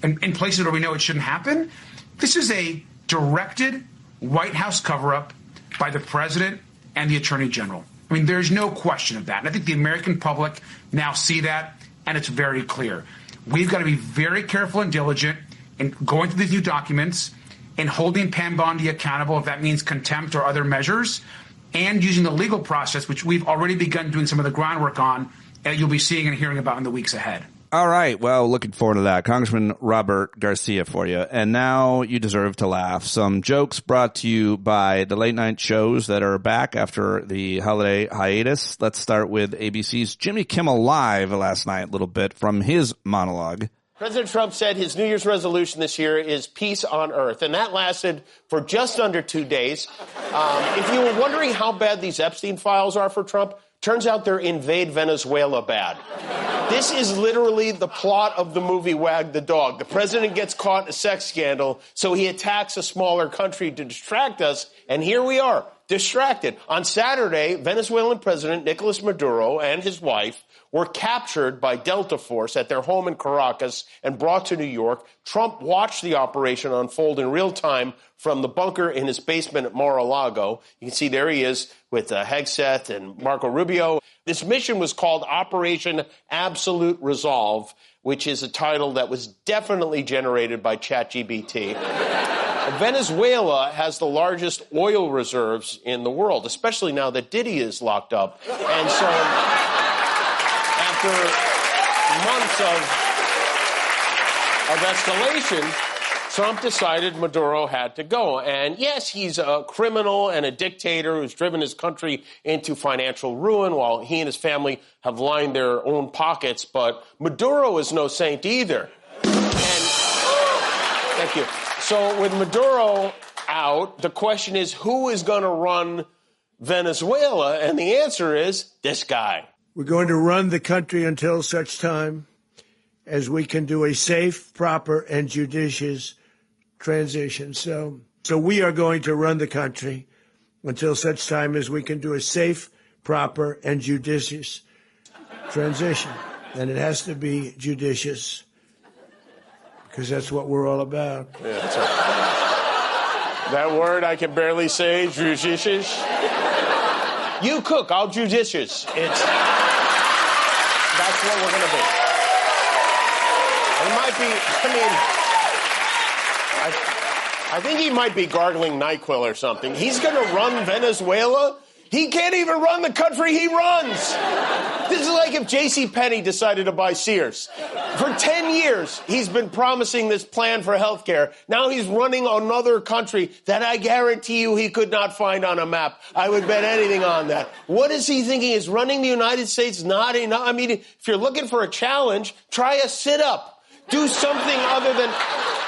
in places where we know it shouldn't happen. This is a directed White House cover-up by the president and the attorney general. I mean, there's no question of that. And I think the American public now see that, and it's very clear. We've got to be very careful and diligent in going through these new documents and holding Pam Bondi accountable if that means contempt or other measures, and using the legal process, which we've already begun doing some of the groundwork on, and you'll be seeing and hearing about in the weeks ahead. All right. Well, looking forward to that. Congressman Robert Garcia for you. And now you deserve to laugh. Some jokes brought to you by the late night shows that are back after the holiday hiatus. Let's start with ABC's Jimmy Kimmel Live last night, a little bit from his monologue. President Trump said his New Year's resolution this year is peace on earth, and that lasted for just under 2 days. If you were wondering how bad these Epstein files are for Trump, turns out they're Invade Venezuela bad. This is literally the plot of the movie Wag the Dog. The president gets caught in a sex scandal, so he attacks a smaller country to distract us, and here we are, distracted. On Saturday, Venezuelan President Nicolas Maduro and his wife were captured by Delta Force at their home in Caracas and brought to New York. Trump watched the operation unfold in real time from the bunker in his basement at Mar-a-Lago. You can see there he is with Hegseth and Marco Rubio. This mission was called Operation Absolute Resolve, which is a title that was definitely generated by ChatGPT. Venezuela has the largest oil reserves in the world, especially now that Diddy is locked up. And so after months of escalation, Trump decided Maduro had to go. And yes, he's a criminal and a dictator who's driven his country into financial ruin while he and his family have lined their own pockets. But Maduro is no saint either. And thank you. So with Maduro out, the question is, who is going to run Venezuela? And the answer is this guy. We're going to run the country until such time as we can do a safe, proper, and judicious transition. So we are going to run the country until such time as we can do a safe, proper, and judicious transition. And it has to be judicious, because that's what we're all about. Yeah, that's right. That word I can barely say, judicious. You cook, I'll judicious. That's what we're going to be. It might be, I think he might be gargling NyQuil or something. He's going to run Venezuela? He can't even run the country he runs. This is like if JCPenney decided to buy Sears. For 10 years, he's been promising this plan for health care. Now he's running another country that I guarantee you he could not find on a map. I would bet anything on that. What is he thinking? Is running the United States not enough? I mean, if you're looking for a challenge, try a sit-up. Do something other than...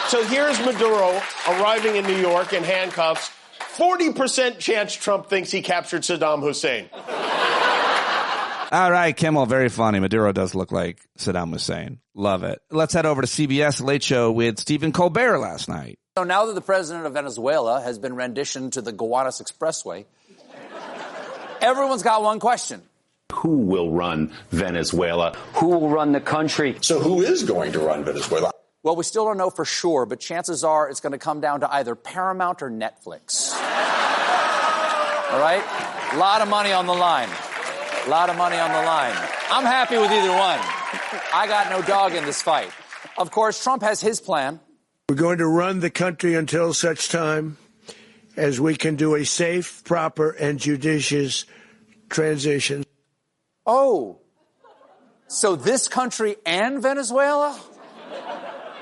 So here's Maduro arriving in New York in handcuffs. 40% chance Trump thinks he captured Saddam Hussein. All right, Kimmel, very funny. Maduro does look like Saddam Hussein. Love it. Let's head over to CBS Late Show with Stephen Colbert last night. So now that the president of Venezuela has been renditioned to the Gowanus Expressway, everyone's got one question. Who will run Venezuela? Who will run the country? So who is going to run Venezuela? Well, we still don't know for sure, but chances are it's going to come down to either Paramount or Netflix. All right? A lot of money on the line. A lot of money on the line. I'm happy with either one. I got no dog in this fight. Of course, Trump has his plan. We're going to run the country until such time as we can do a safe, proper, and judicious transition. Oh, so this country and Venezuela?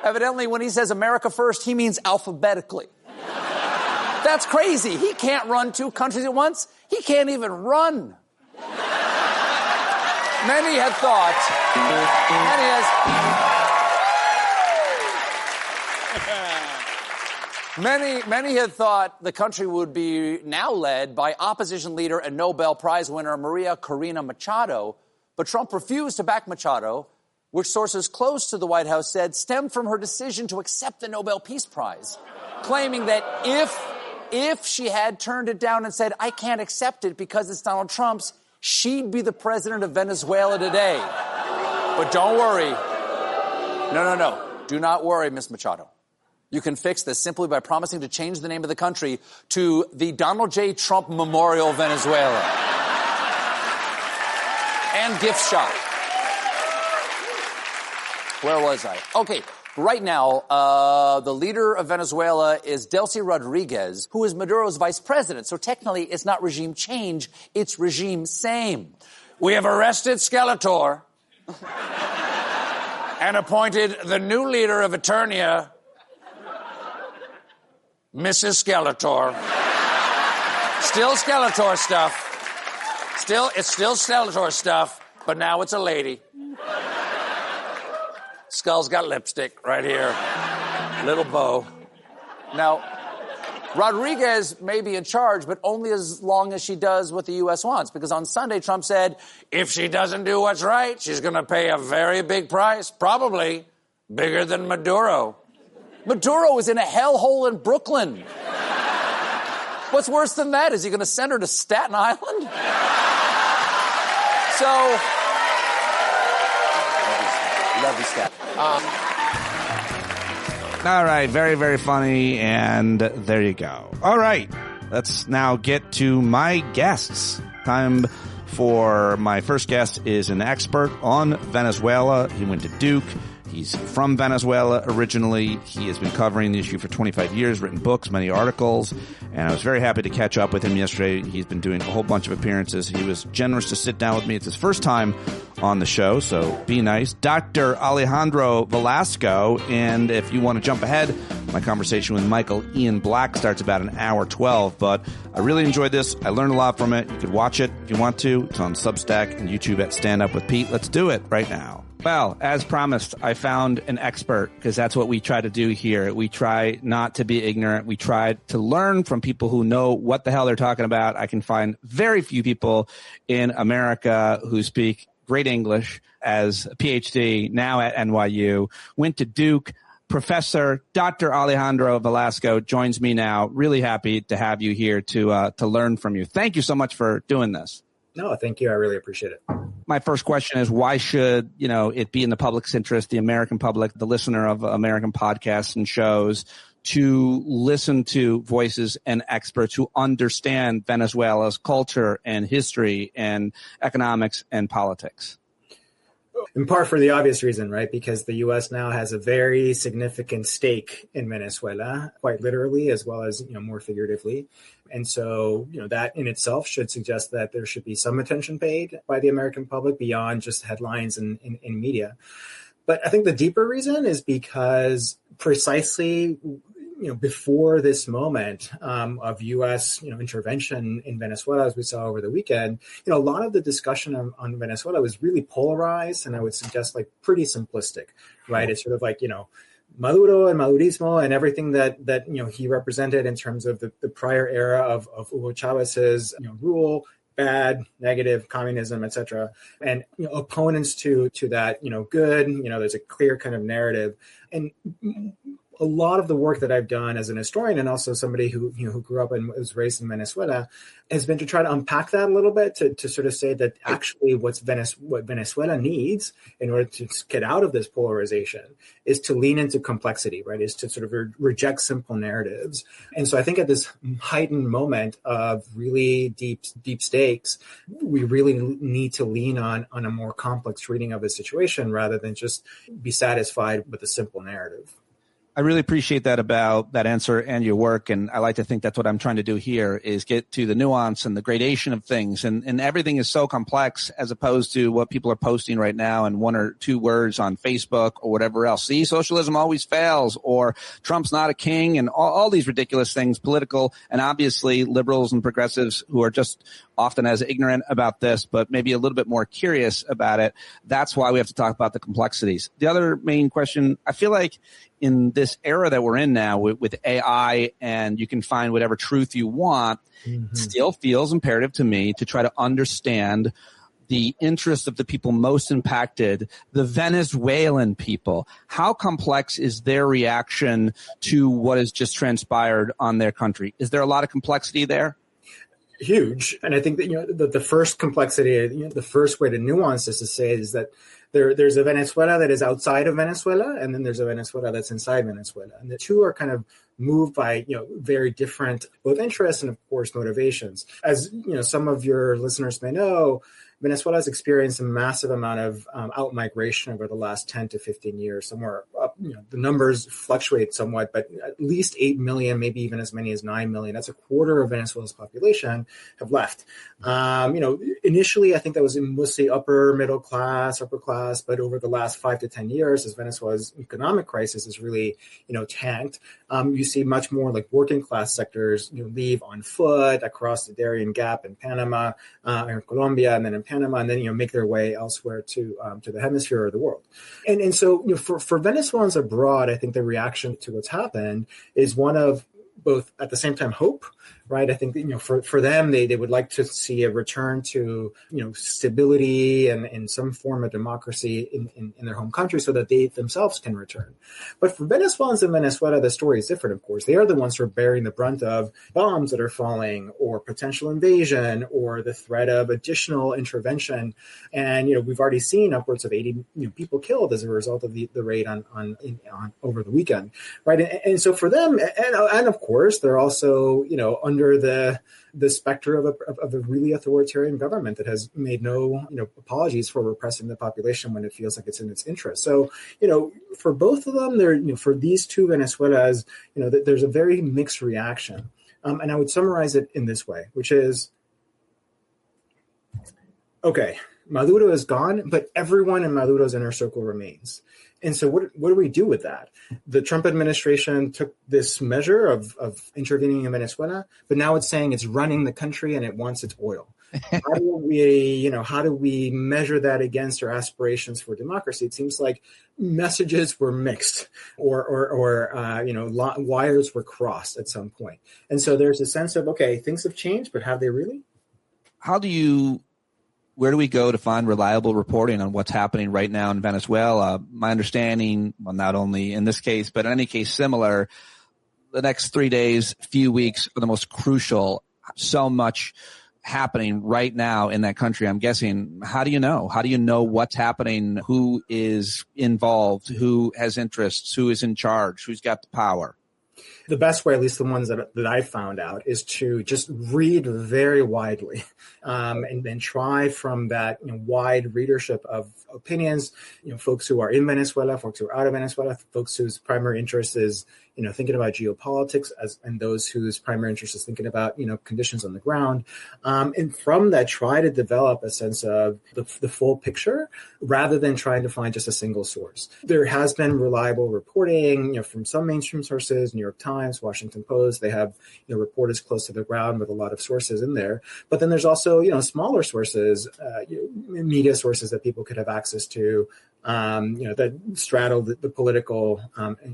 Evidently, when he says America first, he means alphabetically. That's crazy. He can't run two countries at once. He can't even run. Many had thought, many had thought the country would be now led by opposition leader and Nobel Prize winner Maria Corina Machado, but Trump refused to back Machado, which sources close to the White House said stemmed from her decision to accept the Nobel Peace Prize, claiming that if she had turned it down and said, I can't accept it because it's Donald Trump's, she'd be the president of Venezuela today. But don't worry. No. Do not worry, Miss Machado. You can fix this simply by promising to change the name of the country to the Donald J. Trump Memorial Venezuela. And gift shop. Where was I? Okay, right now, the leader of Venezuela is Delcy Rodriguez, who is Maduro's vice president. So technically, it's not regime change, it's regime same. We have arrested Skeletor and appointed the new leader of Eternia, Mrs. Skeletor. Still Skeletor stuff. It's still Skeletor stuff, but now it's a lady. Skull's got lipstick right here. Little bow. Now, Rodriguez may be in charge, but only as long as she does what the U.S. wants. Because on Sunday, Trump said, if she doesn't do what's right, she's going to pay a very big price. Probably bigger than Maduro. Maduro is in a hellhole in Brooklyn. What's worse than that? Is he going to send her to Staten Island? So... Love you, Stat. All right, very, very funny, and there you go. All right, let's now get to my guests. Time for my first guest is an expert on Venezuela. He went to Duke. He's from Venezuela originally. He has been covering the issue for 25 years, written books, many articles, and I was very happy to catch up with him yesterday. He's been doing a whole bunch of appearances. He was generous to sit down with me. It's his first time on the show, so be nice. Dr. Alejandro Velasco, and if you want to jump ahead, my conversation with Michael Ian Black starts about an hour 12, but I really enjoyed this. I learned a lot from it. You could watch it if you want to. It's on Substack and YouTube at Stand Up with Pete. Let's do it right now. Well, as promised, I found an expert because that's what we try to do here. We try not to be ignorant. We try to learn from people who know what the hell they're talking about. I can find very few people in America who speak great English, as a PhD, now at NYU, went to Duke. Professor Dr. Alejandro Velasco joins me now. Really happy to have you here to learn from you. Thank you so much for doing this. No, thank you. I really appreciate it. My first question is, why should, it be in the public's interest, the American public, the listener of American podcasts and shows, to listen to voices and experts who understand Venezuela's culture and history and economics and politics? In part for the obvious reason, right? Because the U.S. now has a very significant stake in Venezuela, quite literally, as well as, more figuratively. And so, that in itself should suggest that there should be some attention paid by the American public beyond just headlines in media. But I think the deeper reason is because precisely, before this moment of U.S. intervention in Venezuela, as we saw over the weekend, a lot of the discussion on Venezuela was really polarized, and I would suggest like pretty simplistic, right? It's sort of like Maduro and Madurismo and everything that he represented in terms of the prior era of Hugo Chavez's rule. Bad, negative, communism, etc., and opponents to that, good. There's a clear kind of narrative, and a lot of the work that I've done as an historian and also somebody who grew up and was raised in Venezuela has been to try to unpack that a little bit to sort of say that actually what Venezuela needs in order to get out of this polarization is to lean into complexity, right? Is to sort of reject simple narratives. And so I think at this heightened moment of really deep stakes, we really need to lean on a more complex reading of the situation rather than just be satisfied with a simple narrative. I really appreciate that about that answer and your work. And I like to think that's what I'm trying to do here is get to the nuance and the gradation of things. And everything is so complex as opposed to what people are posting right now in one or two words on Facebook or whatever else. See, socialism always fails, or Trump's not a king, and all these ridiculous things, political, and obviously liberals and progressives who are just often as ignorant about this, but maybe a little bit more curious about it. That's why we have to talk about the complexities. The other main question, I feel like in this era that we're in now with AI and you can find whatever truth you want, it still feels imperative to me to try to understand the interest of the people most impacted, the Venezuelan people. How complex is their reaction to what has just transpired on their country? Is there a lot of complexity there? Huge. And I think that, the first complexity, the first way to nuance this to say is that there's a Venezuela that is outside of Venezuela, and then there's a Venezuela that's inside Venezuela. And the two are kind of moved by, very different both interests and, of course, motivations. As, some of your listeners may know, Venezuela has experienced a massive amount of out-migration over the last 10 to 15 years, somewhere up, the numbers fluctuate somewhat, but at least 8 million, maybe even as many as 9 million, that's a quarter of Venezuela's population, have left. Initially, I think that was mostly upper class, but over the last 5 to 10 years, as Venezuela's economic crisis has really, tanked, you see much more like working class sectors, leave on foot across the Darien Gap in Panama, in Colombia, and then in Panama, and then make their way elsewhere to the hemisphere or the world. And so for Venezuelans abroad, I think the reaction to what's happened is one of both at the same time hope, right? I think that, for them, they would like to see a return to, stability and some form of democracy in their home country so that they themselves can return. But for Venezuelans in Venezuela, the story is different, of course. They are the ones who are bearing the brunt of bombs that are falling or potential invasion or the threat of additional intervention. And, we've already seen upwards of 80 people killed as a result of the raid on over the weekend, right? And so for them, and of course, they're also, under the specter of a really authoritarian government that has made no, apologies for repressing the population when it feels like it's in its interest. So, for both of them, for these two Venezuelas, there's a very mixed reaction. And I would summarize it in this way, which is, okay, Maduro is gone, but everyone in Maduro's inner circle remains. And so what do we do with that? The Trump administration took this measure of intervening in Venezuela, but now it's saying it's running the country and it wants its oil. How do we measure that against our aspirations for democracy? It seems like messages were mixed or wires were crossed at some point. And so there's a sense of, okay, things have changed, but have they really? Where do we go to find reliable reporting on what's happening right now in Venezuela? My understanding, well, not only in this case, but in any case similar, the next 3 days, few weeks are the most crucial. So much happening right now in that country. I'm guessing, how do you know? How do you know what's happening? Who is involved? Who has interests? Who is in charge? Who's got the power? The best way, at least the ones that I found out, is to just read very widely, and then try from that wide readership of opinions, folks who are in Venezuela, folks who are out of Venezuela, folks whose primary interest is thinking about geopolitics, and those whose primary interest is thinking about conditions on the ground, and from that try to develop a sense of the full picture rather than trying to find just a single source. There has been reliable reporting from some mainstream sources, New York Times, Washington Post. They have reporters close to the ground with a lot of sources in there. But then there's also smaller sources, media sources that people could have access to, that straddle the political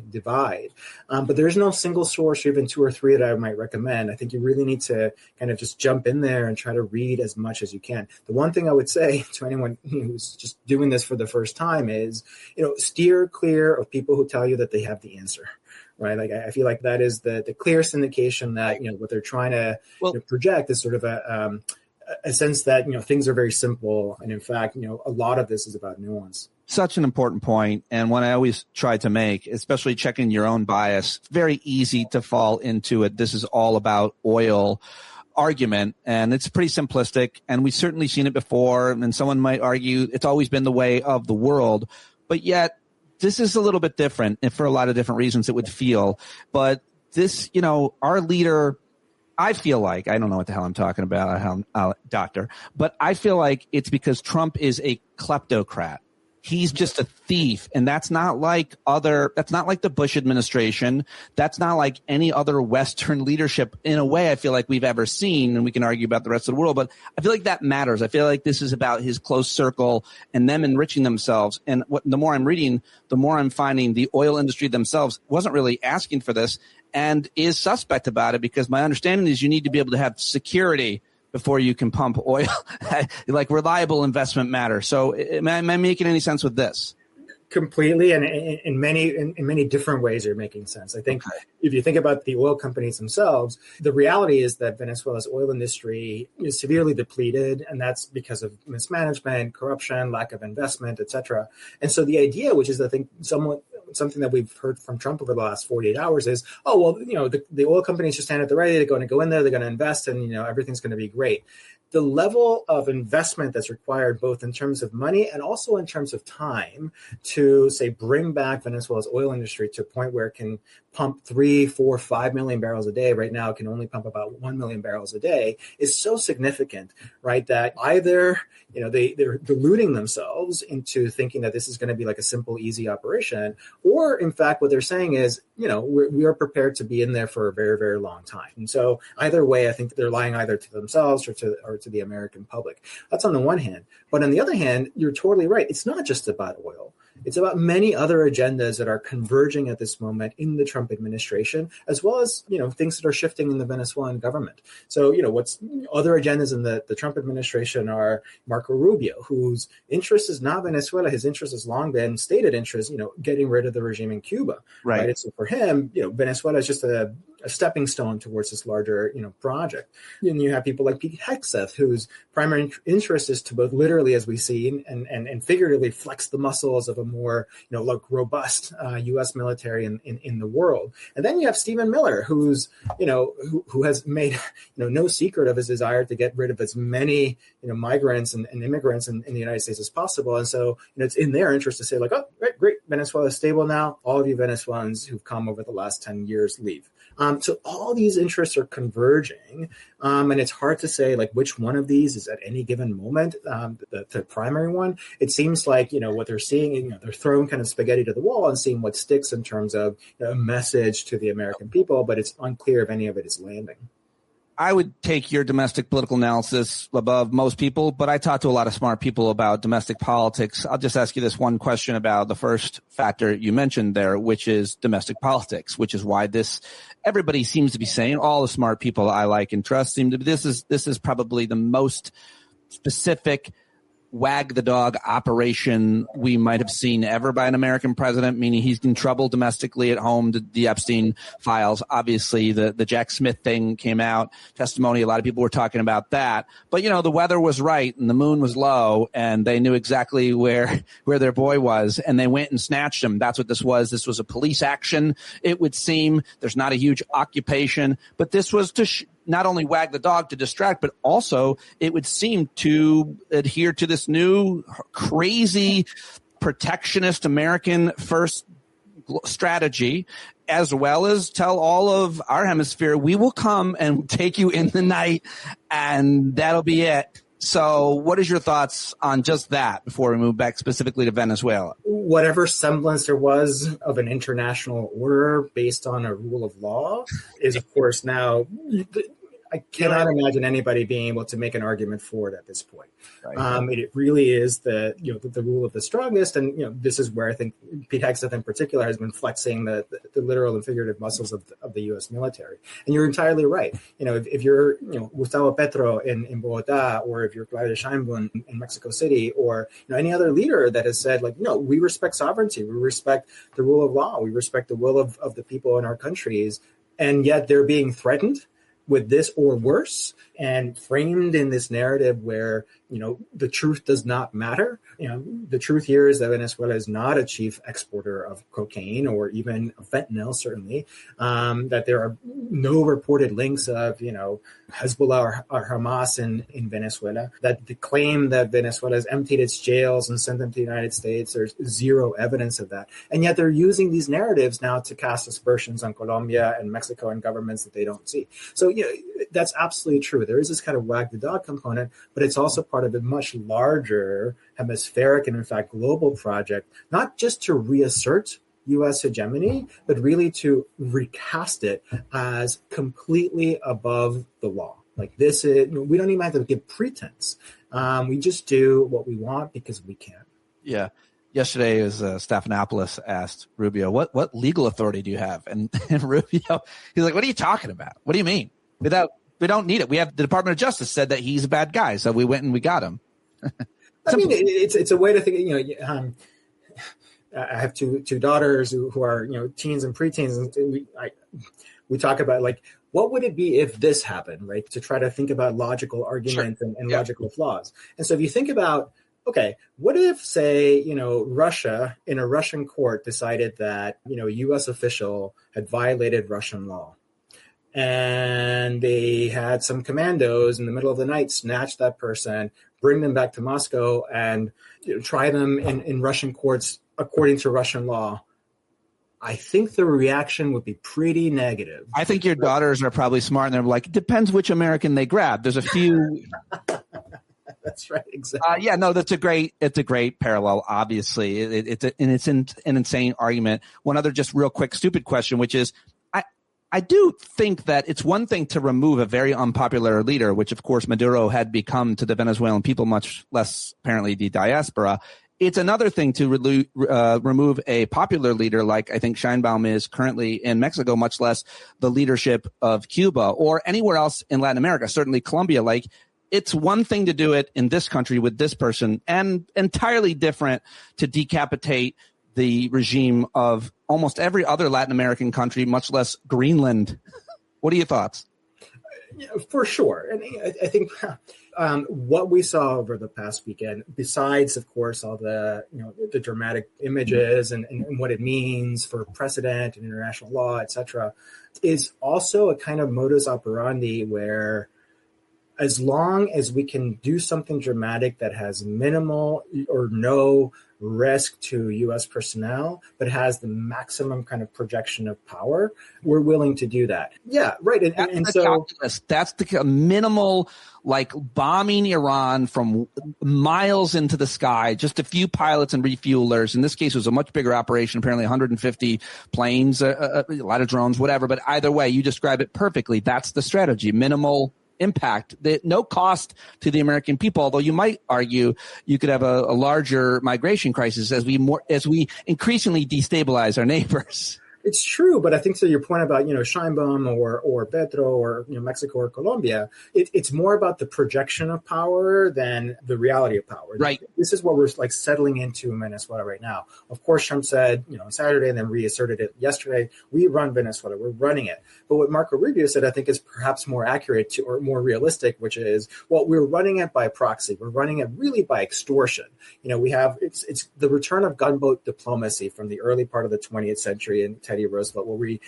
divide. But there's no single source or even two or three that I might recommend. I think you really need to kind of just jump in there and try to read as much as you can. The one thing I would say to anyone who's just doing this for the first time is, steer clear of people who tell you that they have the answer. Right. Like I feel like that is the clearest indication that, what they're trying to project is sort of a sense that, things are very simple. And in fact, a lot of this is about nuance. Such an important point, and one I always try to make, especially checking your own bias. It's very easy to fall into it. This is all about oil argument, and it's pretty simplistic, and we've certainly seen it before, and someone might argue it's always been the way of the world, but yet this is a little bit different, and for a lot of different reasons it would feel. But this, our leader, I feel like, I don't know what the hell I'm talking about, doctor, but I feel like it's because Trump is a kleptocrat. He's just a thief, and that's not like the Bush administration. That's not like any other Western leadership in a way I feel like we've ever seen, and we can argue about the rest of the world, but I feel like that matters. I feel like this is about his close circle and them enriching themselves. And the more I'm reading, the more I'm finding the oil industry themselves wasn't really asking for this and is suspect about it, because my understanding is you need to be able to have security before you can pump oil. Like reliable investment matters. So am I making any sense with this? Completely, and in many different ways you're making sense. I think if you think about the oil companies themselves, the reality is that Venezuela's oil industry is severely depleted, and that's because of mismanagement, corruption, lack of investment, etc. And so the idea, which is I think something that we've heard from Trump over the last 48 hours is, the oil companies just stand at the ready, they're going to go in there, they're going to invest, and everything's going to be great. The level of investment that's required, both in terms of money and also in terms of time, to say bring back Venezuela's oil industry to a point where it can pump 3, 4, 5 million barrels a day. Right now, it can only pump about 1 million barrels a day, is so significant, right? That either they're deluding themselves into thinking that this is going to be like a simple, easy operation, or in fact, what they're saying is, we are prepared to be in there for a very, very long time. And so either way, I think they're lying either to themselves or to the American public. That's on the one hand. But on the other hand, you're totally right. It's not just about oil. It's about many other agendas that are converging at this moment in the Trump administration, as well as, things that are shifting in the Venezuelan government. So, what's other agendas in the Trump administration are Marco Rubio, whose interest is not Venezuela. His interest has long been stated interest, getting rid of the regime in Cuba. Right. And so for him, Venezuela is just a stepping stone towards this larger, project. And you have people like Pete Hegseth, whose primary interest is to both literally, as we've seen, and figuratively flex the muscles of a more, robust U.S. military in the world. And then you have Stephen Miller, who's, who has made, no secret of his desire to get rid of as many, migrants and immigrants in the United States as possible. And so, it's in their interest to say like, oh, great, Venezuela is stable now. All of you Venezuelans who've come over the last 10 years leave. So all these interests are converging, and it's hard to say like which one of these is at any given moment the primary one. It seems like what they're seeing, they're throwing kind of spaghetti to the wall and seeing what sticks in terms of a message to the American people, but it's unclear if any of it is landing. I would take your domestic political analysis above most people, but I talk to a lot of smart people about domestic politics. I'll just ask you this one question about the first factor you mentioned there, which is domestic politics, which is why everybody seems to be saying, all the smart people I like and trust seem to be, this is probably the most specific wag the dog operation we might have seen ever by an American president, meaning he's in trouble domestically at home, the Epstein files. Obviously, the Jack Smith thing came out, testimony. A lot of people were talking about that. But, the weather was right and the moon was low and they knew exactly where their boy was and they went and snatched him. That's what this was. This was a police action, it would seem. There's not a huge occupation, but this was to not only wag the dog to distract, but also it would seem to adhere to this new crazy protectionist American first strategy, as well as tell all of our hemisphere, we will come and take you in the night and that'll be it. So what is your thoughts on just that before we move back specifically to Venezuela? Whatever semblance there was of an international order based on a rule of law is, of course, now I cannot imagine anybody being able to make an argument for it at this point. Right. It really is the rule of the strongest, and this is where I think Pete Hegseth in particular has been flexing the literal and figurative muscles of the U.S. military. And you're entirely right. If you're Gustavo Petro in Bogota, or if you're Claudia Sheinbaum in Mexico City, or any other leader that has said we respect sovereignty, we respect the rule of law, we respect the will of the people in our countries, and yet they're being threatened with this or worse, and framed in this narrative where, the truth does not matter. The truth here is that Venezuela is not a chief exporter of cocaine or even fentanyl, certainly, that there are no reported links of, Hezbollah or Hamas in Venezuela, that the claim that Venezuela has emptied its jails and sent them to the United States, there's zero evidence of that. And yet they're using these narratives now to cast aspersions on Colombia and Mexico and governments that they don't see. So, that's absolutely true. There is this kind of wag the dog component, but it's also part of a much larger hemispheric and, in fact, global project, not just to reassert U.S. hegemony, but really to recast it as completely above the law. This is, we don't even have to give pretense. We just do what we want because we can. Yeah. Yesterday, as Stephanopoulos asked Rubio, what legal authority do you have? And Rubio, he's like, what are you talking about? What do you mean? We don't need it. We have the Department of Justice said that he's a bad guy, so we went and we got him. I mean, it's a way to think. I have two daughters who are teens and preteens, and we talk about what would it be if this happened, right? To try to think about logical arguments and logical flaws. And so if you think about, okay, what if, say, Russia in a Russian court decided that a U.S. official had violated Russian law, and they had some commandos in the middle of the night snatch that person, bring them back to Moscow, and try them in Russian courts according to Russian law. I think the reaction would be pretty negative. I think your daughters are probably smart, and they're like, it depends which American they grab. There's a few. That's right. Exactly. It's a great parallel. Obviously, it's an insane argument. One other just real quick stupid question, which is, I do think that it's one thing to remove a very unpopular leader, which of course Maduro had become to the Venezuelan people, much less apparently the diaspora. It's another thing to remove a popular leader like I think Sheinbaum is currently in Mexico, much less the leadership of Cuba or anywhere else in Latin America, certainly Colombia. It's one thing to do it in this country with this person, and entirely different to decapitate the regime of almost every other Latin American country, much less Greenland. What are your thoughts? For sure. And I think what we saw over the past weekend, besides, of course, all the dramatic images and what it means for precedent and international law, et cetera, is also a kind of modus operandi where as long as we can do something dramatic that has minimal or no risk to U.S. personnel, but has the maximum kind of projection of power, we're willing to do that. Yeah, right. And so calculus. That's the minimal, bombing Iran from miles into the sky, just a few pilots and refuelers. In this case, it was a much bigger operation, apparently 150 planes, a lot of drones, whatever. But either way, you describe it perfectly. That's the strategy. Minimal impact, no cost to the American people, although you might argue you could have a larger migration crisis as we increasingly destabilize our neighbors. It's true, but I think to your point about, Sheinbaum or Petro or, Mexico or Colombia, it's more about the projection of power than the reality of power. Right. This is what we're like settling into in Venezuela right now. Of course, Trump said, on Saturday and then reasserted it yesterday, we run Venezuela, we're running it. But what Marco Rubio said, I think is perhaps more accurate or more realistic, which is, well, we're running it by proxy. We're running it really by extortion. It's the return of gunboat diplomacy from the early part of the 20th century in Teddy Roosevelt, where we,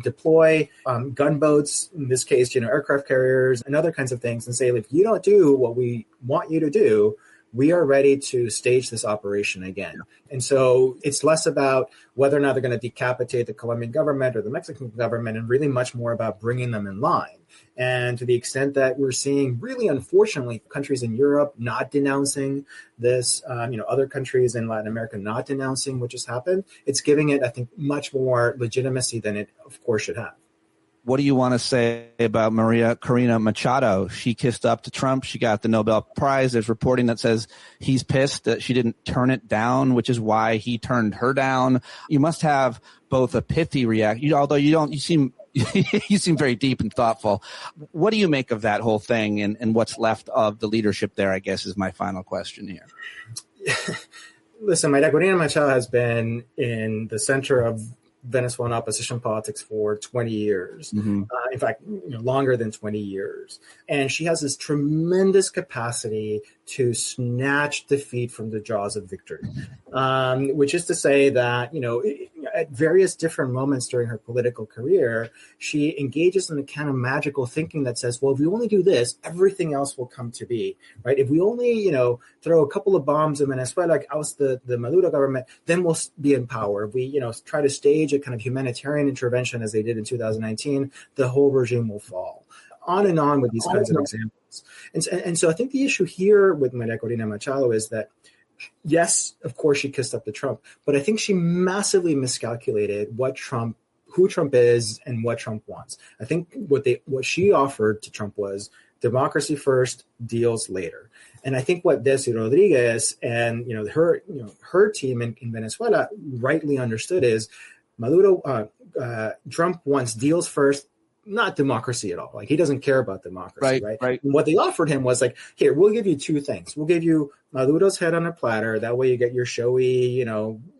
deploy gunboats, in this case, aircraft carriers and other kinds of things, and say, if you don't do what we want you to do, we are ready to stage this operation again. And so it's less about whether or not they're going to decapitate the Colombian government or the Mexican government, and really much more about bringing them in line. And to the extent that we're seeing, really unfortunately, countries in Europe not denouncing this, other countries in Latin America not denouncing what just happened, it's giving it, I think, much more legitimacy than it, of course, should have. What do you want to say about Maria Corina Machado? She kissed up to Trump. She got the Nobel Prize. There's reporting that says he's pissed that she didn't turn it down, which is why he turned her down. You must have both a pithy reaction, although you seem you seem very deep and thoughtful. What do you make of that whole thing and what's left of the leadership there, I guess, is my final question here. Listen, Maria Corina Machado has been in the center of Venezuelan opposition politics for 20 years. Mm-hmm. In fact, longer than 20 years. And she has this tremendous capacity to snatch defeat from the jaws of victory, which is to say that, at various different moments during her political career, she engages in a kind of magical thinking that says, well, if we only do this, everything else will come to be, right? If we only, throw a couple of bombs in Venezuela, like oust the Maduro government, then we'll be in power. If we, try to stage a kind of humanitarian intervention as they did in 2019, the whole regime will fall. On and on with these kinds of examples. And so I think the issue here with Maria Corina Machado is that, yes, of course, she kissed up to Trump, but I think she massively miscalculated who Trump is and what Trump wants. I think what she offered to Trump was democracy first, deals later. And I think what Delcy Rodriguez and her team in Venezuela rightly understood is Trump wants deals first, not democracy at all. Like, he doesn't care about democracy, right? And what they offered him was like, here, we'll give you two things. We'll give you Maduro's head on a platter. That way you get your showy,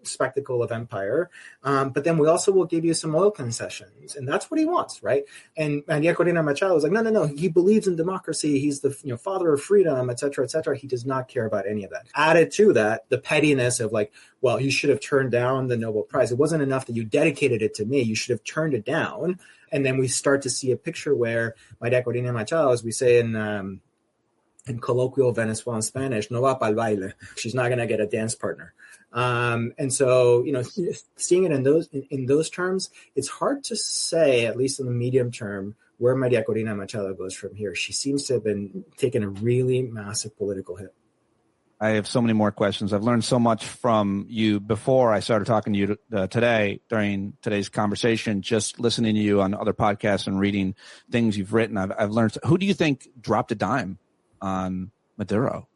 spectacle of empire. But then we also will give you some oil concessions. And that's what he wants, right? And Maria Corina Machado was like, no. He believes in democracy. He's the father of freedom, et cetera, et cetera. He does not care about any of that. Added to that, the pettiness of like, well, you should have turned down the Nobel Prize. It wasn't enough that you dedicated it to me. You should have turned it down. And then we start to see a picture where Maria Corina Machado, as we say in colloquial Venezuelan Spanish, no va pa'l baile. She's not going to get a dance partner. And so, seeing it in those terms, it's hard to say, at least in the medium term, where Maria Corina Machado goes from here. She seems to have been taking a really massive political hit. I have so many more questions. I've learned so much from you before I started talking to you today, during today's conversation, just listening to you on other podcasts and reading things you've written. I've learned. Who do you think dropped a dime on Maduro?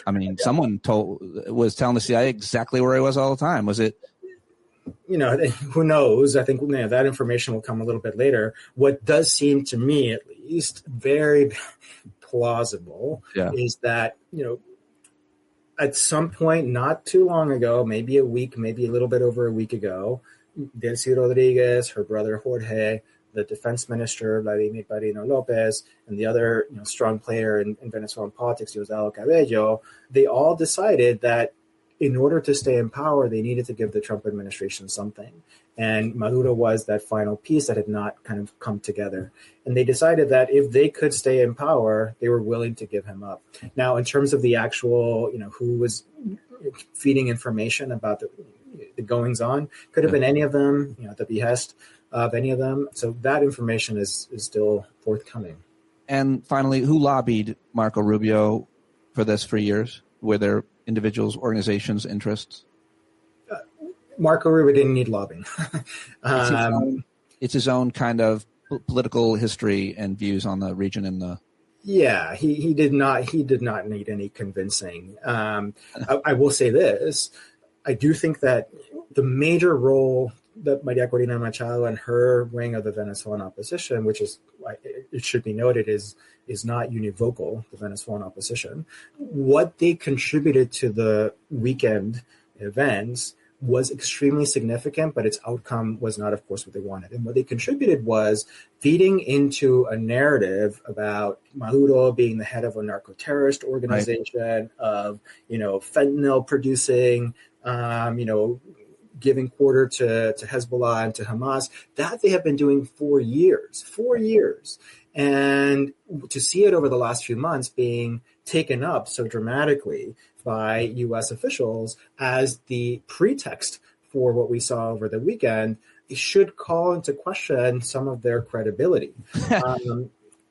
I mean, someone was telling the CIA exactly where he was all the time. Was it? Who knows? I think that information will come a little bit later. What does seem to me, at least, very plausible is that, at some point, not too long ago, maybe a week, maybe a little bit over a week ago, Delcy Rodriguez, her brother Jorge, the defense minister, Vladimir Padrino Lopez, and the other strong player in Venezuelan politics, Diosdado Cabello, they all decided that in order to stay in power, they needed to give the Trump administration something. And Maduro was that final piece that had not kind of come together. And they decided that if they could stay in power, they were willing to give him up. Now, in terms of the actual, who was feeding information about the goings on, could have been any of them, at the behest of any of them. So that information is still forthcoming. And finally, who lobbied Marco Rubio for this for years? Were there individuals, organizations, interests? Marco Rubio didn't need lobbying. It's his own kind of political history and views on the region and the. Yeah, he did not need any convincing. I will say this: I do think that the major role Maria Corina Machado and her wing of the Venezuelan opposition, which is, it should be noted, is not univocal, the Venezuelan opposition. What they contributed to the weekend events was extremely significant, but its outcome was not, of course, what they wanted. And what they contributed was feeding into a narrative about Maduro being the head of a narco-terrorist organization, of, fentanyl producing, giving quarter to Hezbollah and to Hamas, that they have been doing for years. And to see it over the last few months being taken up so dramatically by U.S. officials as the pretext for what we saw over the weekend, it should call into question some of their credibility.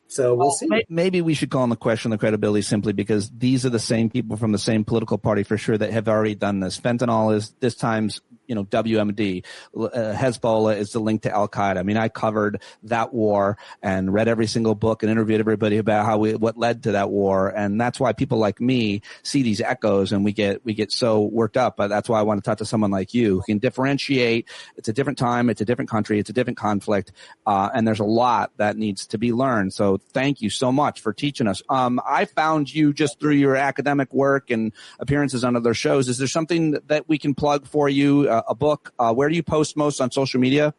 So we'll see. Maybe we should call into question the credibility simply because these are the same people from the same political party for sure that have already done this. Fentanyl is this time's WMD. Hezbollah is the link to Al Qaeda. I mean, I covered that war and read every single book and interviewed everybody about what led to that war, and that's why people like me see these echoes and we get so worked up. But that's why I want to talk to someone like you who can differentiate. It's a different time, it's a different country, it's a different conflict, and there's a lot that needs to be learned. So thank you so much for teaching us. I found you just through your academic work and appearances on other shows. Is there something that we can plug for you? A book? Where do you post most on social media?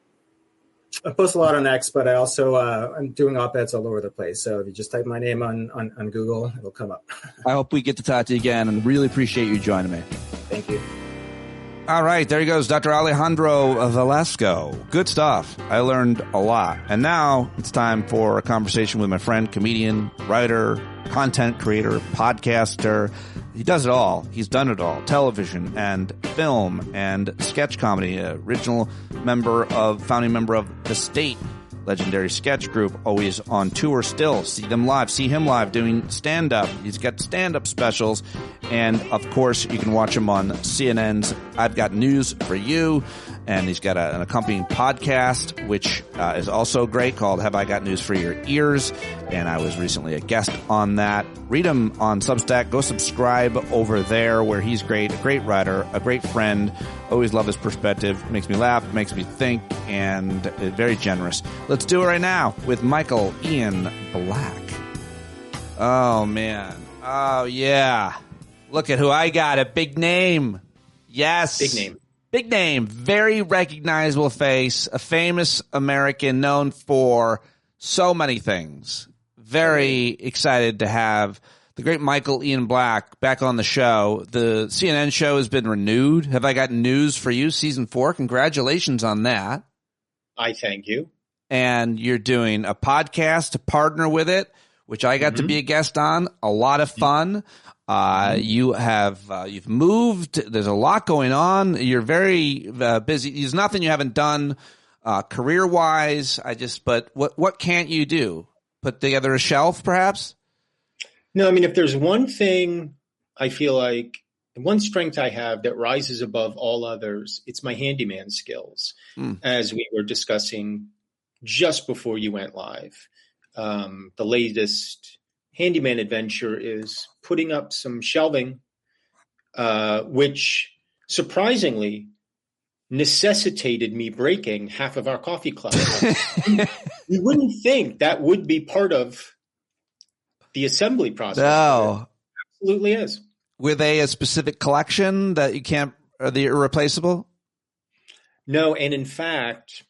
I post a lot on X, but I also I'm doing op-eds all over the place. So if you just type my name on Google, it'll come up. I hope we get to talk to you again, and really appreciate you joining me. Thank you. All right, there he goes, Dr. Alejandro Velasco. Good stuff. I learned a lot. And now it's time for a conversation with my friend, comedian, writer, content creator, podcaster. He does it all. He's done it all. Television and film and sketch comedy. Original founding member of The State, legendary sketch group, always on tour still. See them live. See him live doing stand-up. He's got stand-up specials. And, of course, you can watch him on CNN's I've Got News for You. And he's got an accompanying podcast, which is also great, called Have I Got News for Your Ears? And I was recently a guest on that. Read him on Substack. Go subscribe over there where he's great, a great writer, a great friend. Always love his perspective. Makes me laugh, makes me think, and very generous. Let's do it right now with Michael Ian Black. Oh, man. Oh, yeah. Look at who I got. A big name. Yes. Big name. Big name, very recognizable face, a famous American known for so many things. Very excited to have the great Michael Ian Black back on the show. The CNN show has been renewed. Have I Got News for You? Season 4. Congratulations on that. I thank you. And you're doing a podcast to partner with it, which I got to be a guest on. A lot of fun. You've moved. There's a lot going on. You're very busy. There's nothing you haven't done career wise. But what can't you do? Put together a shelf, perhaps? No, I mean, if there's one thing I feel like, one strength I have that rises above all others, it's my handyman skills, as we were discussing just before you went live. The latest handyman adventure is putting up some shelving, which surprisingly necessitated me breaking half of our coffee club. You wouldn't think that would be part of the assembly process. No. It absolutely is. Were they a specific collection that you can't, are they irreplaceable? No, and in fact,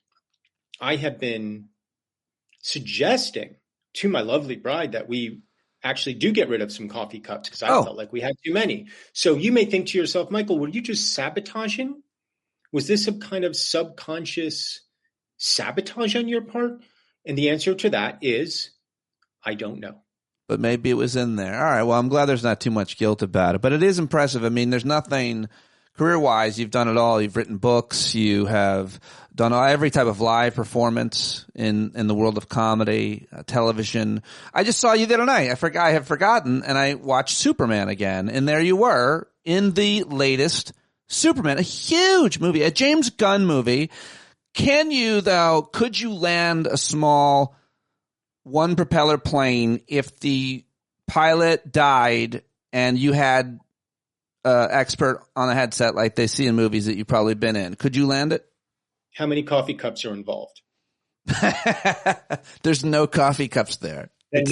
I have been suggesting to my lovely bride that we actually do get rid of some coffee cups because I felt like we had too many. So you may think to yourself, Michael, were you just sabotaging? Was this some kind of subconscious sabotage on your part? And the answer to that is, I don't know. But maybe it was in there. All right. Well, I'm glad there's not too much guilt about it. But it is impressive. I mean, there's nothing career-wise. You've done it all. You've written books. You have done every type of live performance in the world of comedy, television. I just saw you the other night. I have forgotten, and I watched Superman again. And there you were in the latest Superman, a huge movie, a James Gunn movie. Could you land a small one propeller plane if the pilot died and you had expert on a headset like they see in movies that you've probably been in? Could you land it? How many coffee cups are involved? There's no coffee cups there. And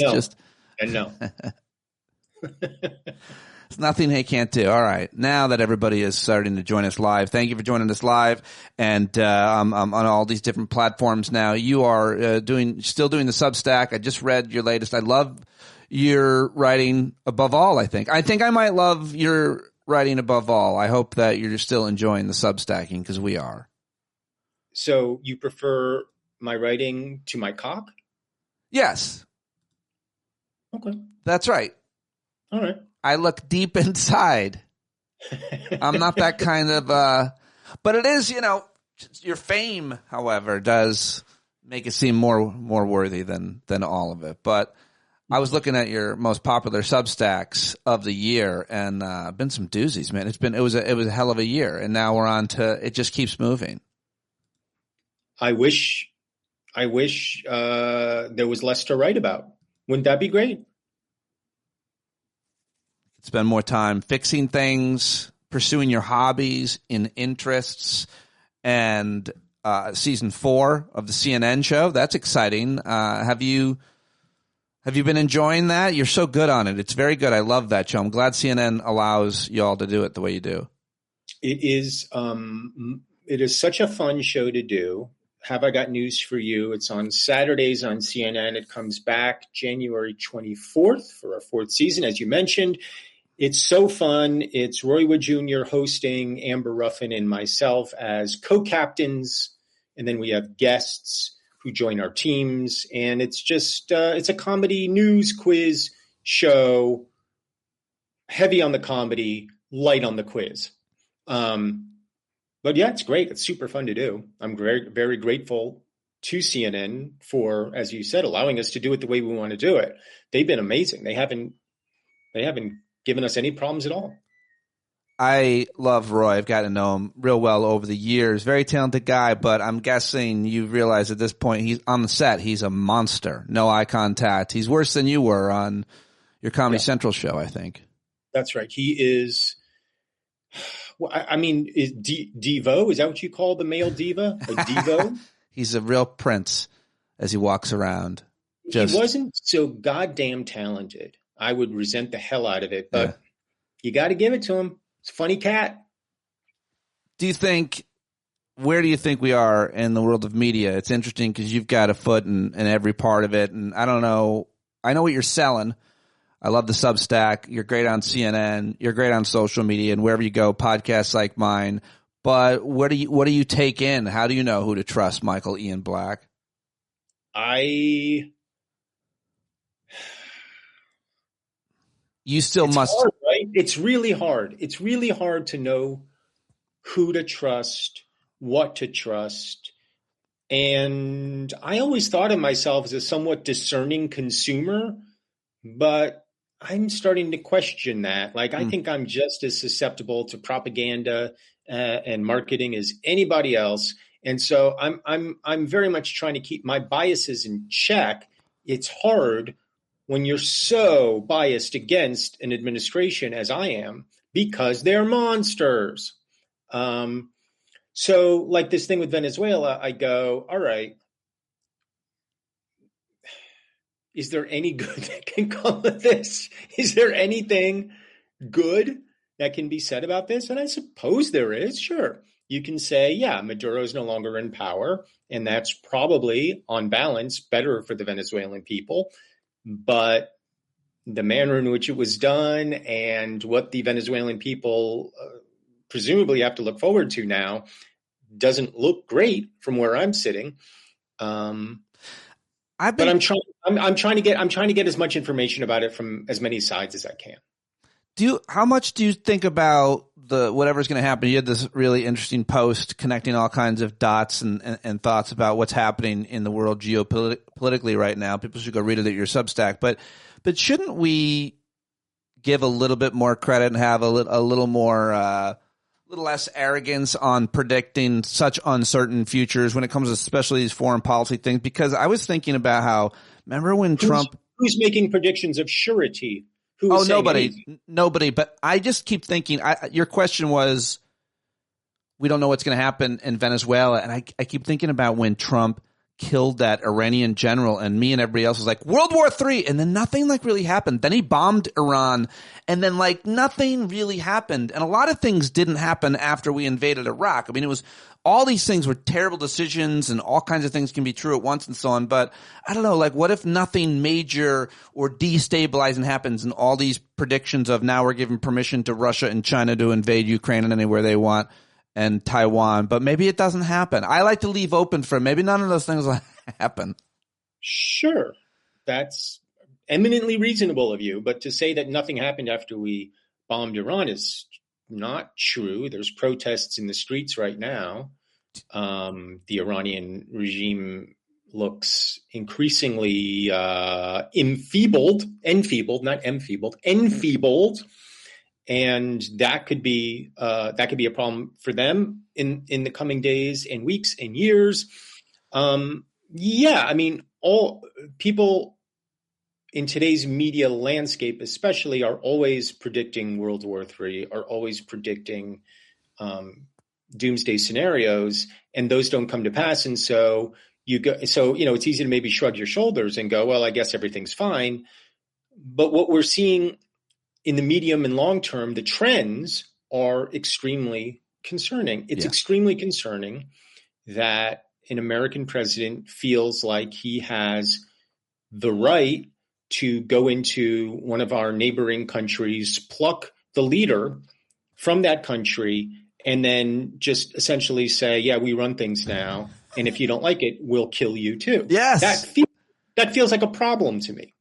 It's no. It's nothing they can't do. All right. Now that everybody is starting to join us live, thank you for joining us live and on all these different platforms now. You are still doing the Substack. I just read your latest. I love your writing above all, I think. I think I might love your writing above all. I hope that you're still enjoying the Substacking because we are. So you prefer my writing to my cock? Yes. Okay. That's right. All right. I look deep inside. I'm not that kind of, but it is, your fame, however, does make it seem more worthy than all of it. But I was looking at your most popular Substacks of the year, and been some doozies, man. It was a hell of a year, and now we're on to it. Just keeps moving. I wish there was less to write about. Wouldn't that be great? Spend more time fixing things, pursuing your hobbies and interests, and season 4 of the CNN show. That's exciting. Have you been enjoying that? You're so good on it. It's very good. I love that show. I'm glad CNN allows y'all to do it the way you do. It is such a fun show to do. Have I got news for you? It's on Saturdays on CNN. It comes back January 24th for our 4th season, as you mentioned. It's so fun. It's Roy Wood Jr. hosting, Amber Ruffin and myself as co-captains. And then we have guests who join our teams. And it's just, it's a comedy news quiz show, heavy on the comedy, light on the quiz. But yeah, it's great. It's super fun to do. I'm very, very grateful to CNN for, as you said, allowing us to do it the way we want to do it. They've been amazing. They haven't given us any problems at all. I love Roy. I've gotten to know him real well over the years. Very talented guy, but I'm guessing you realize at this point he's on the set. He's a monster. No eye contact. He's worse than you were on your Comedy Central show, I think. That's right. He is. Well, I mean, is Devo? Is that what you call the male diva? A Devo? He's a real prince as he walks around. He wasn't so goddamn talented. I would resent the hell out of it, but you got to give it to him. It's a funny cat. Where do you think we are in the world of media? It's interesting because you've got a foot in every part of it. And I don't know. I know what you're selling. I love the Substack. You're great on CNN. You're great on social media and wherever you go, podcasts like mine. But what do you take in? How do you know who to trust, Michael Ian Black? You still must. Hard, right? It's really hard. It's really hard to know who to trust, what to trust. And I always thought of myself as a somewhat discerning consumer, but I'm starting to question that. Like, I think I'm just as susceptible to propaganda and marketing as anybody else. And so I'm very much trying to keep my biases in check. It's hard when you're so biased against an administration as I am, because they're monsters. So like this thing with Venezuela, I go, all right, is there any good that can come of this? Is there anything good that can be said about this? And I suppose there is. Sure. You can say, yeah, Maduro is no longer in power, and that's probably, on balance, better for the Venezuelan people. But the manner in which it was done and what the Venezuelan people presumably have to look forward to now doesn't look great from where I'm sitting. But I'm trying to get as much information about it from as many sides as I can. How much do you think about whatever's going to happen? You had this really interesting post connecting all kinds of dots and thoughts about what's happening in the world geopolitically right now. People should go read it at your Substack. But shouldn't we give a little bit more credit and have a little more little less arrogance on predicting such uncertain futures when it comes to especially these foreign policy things? Because I was thinking about how, remember when Trump... Who's making predictions of surety? Nobody. But I just keep thinking, your question was we don't know what's going to happen in Venezuela. And I keep thinking about when Trump killed that Iranian general, and me and everybody else was like, World War III. And then nothing like really happened. Then he bombed Iran, and then like nothing really happened. And a lot of things didn't happen after we invaded Iraq. I mean, it was all these things were terrible decisions, and all kinds of things can be true at once and so on. But I don't know, like what if nothing major or destabilizing happens, and all these predictions of now we're giving permission to Russia and China to invade Ukraine and anywhere they want, and Taiwan, but maybe it doesn't happen. I like to leave open for maybe none of those things will happen. Sure. That's eminently reasonable of you, but to say that nothing happened after we bombed Iran is not true. There's protests in the streets right now. The Iranian regime looks increasingly enfeebled, and that could be a problem for them in the coming days and weeks and years. I mean, all people in today's media landscape, especially, are always predicting World War III, are always predicting doomsday scenarios, and those don't come to pass. And so it's easy to maybe shrug your shoulders and go, well, I guess everything's fine. But what we're seeing in the medium and long term, the trends are extremely concerning. It's extremely concerning that an American president feels like he has the right to go into one of our neighboring countries, pluck the leader from that country, and then just essentially say, yeah, we run things now, and if you don't like it, we'll kill you too. Yes. That feels like a problem to me.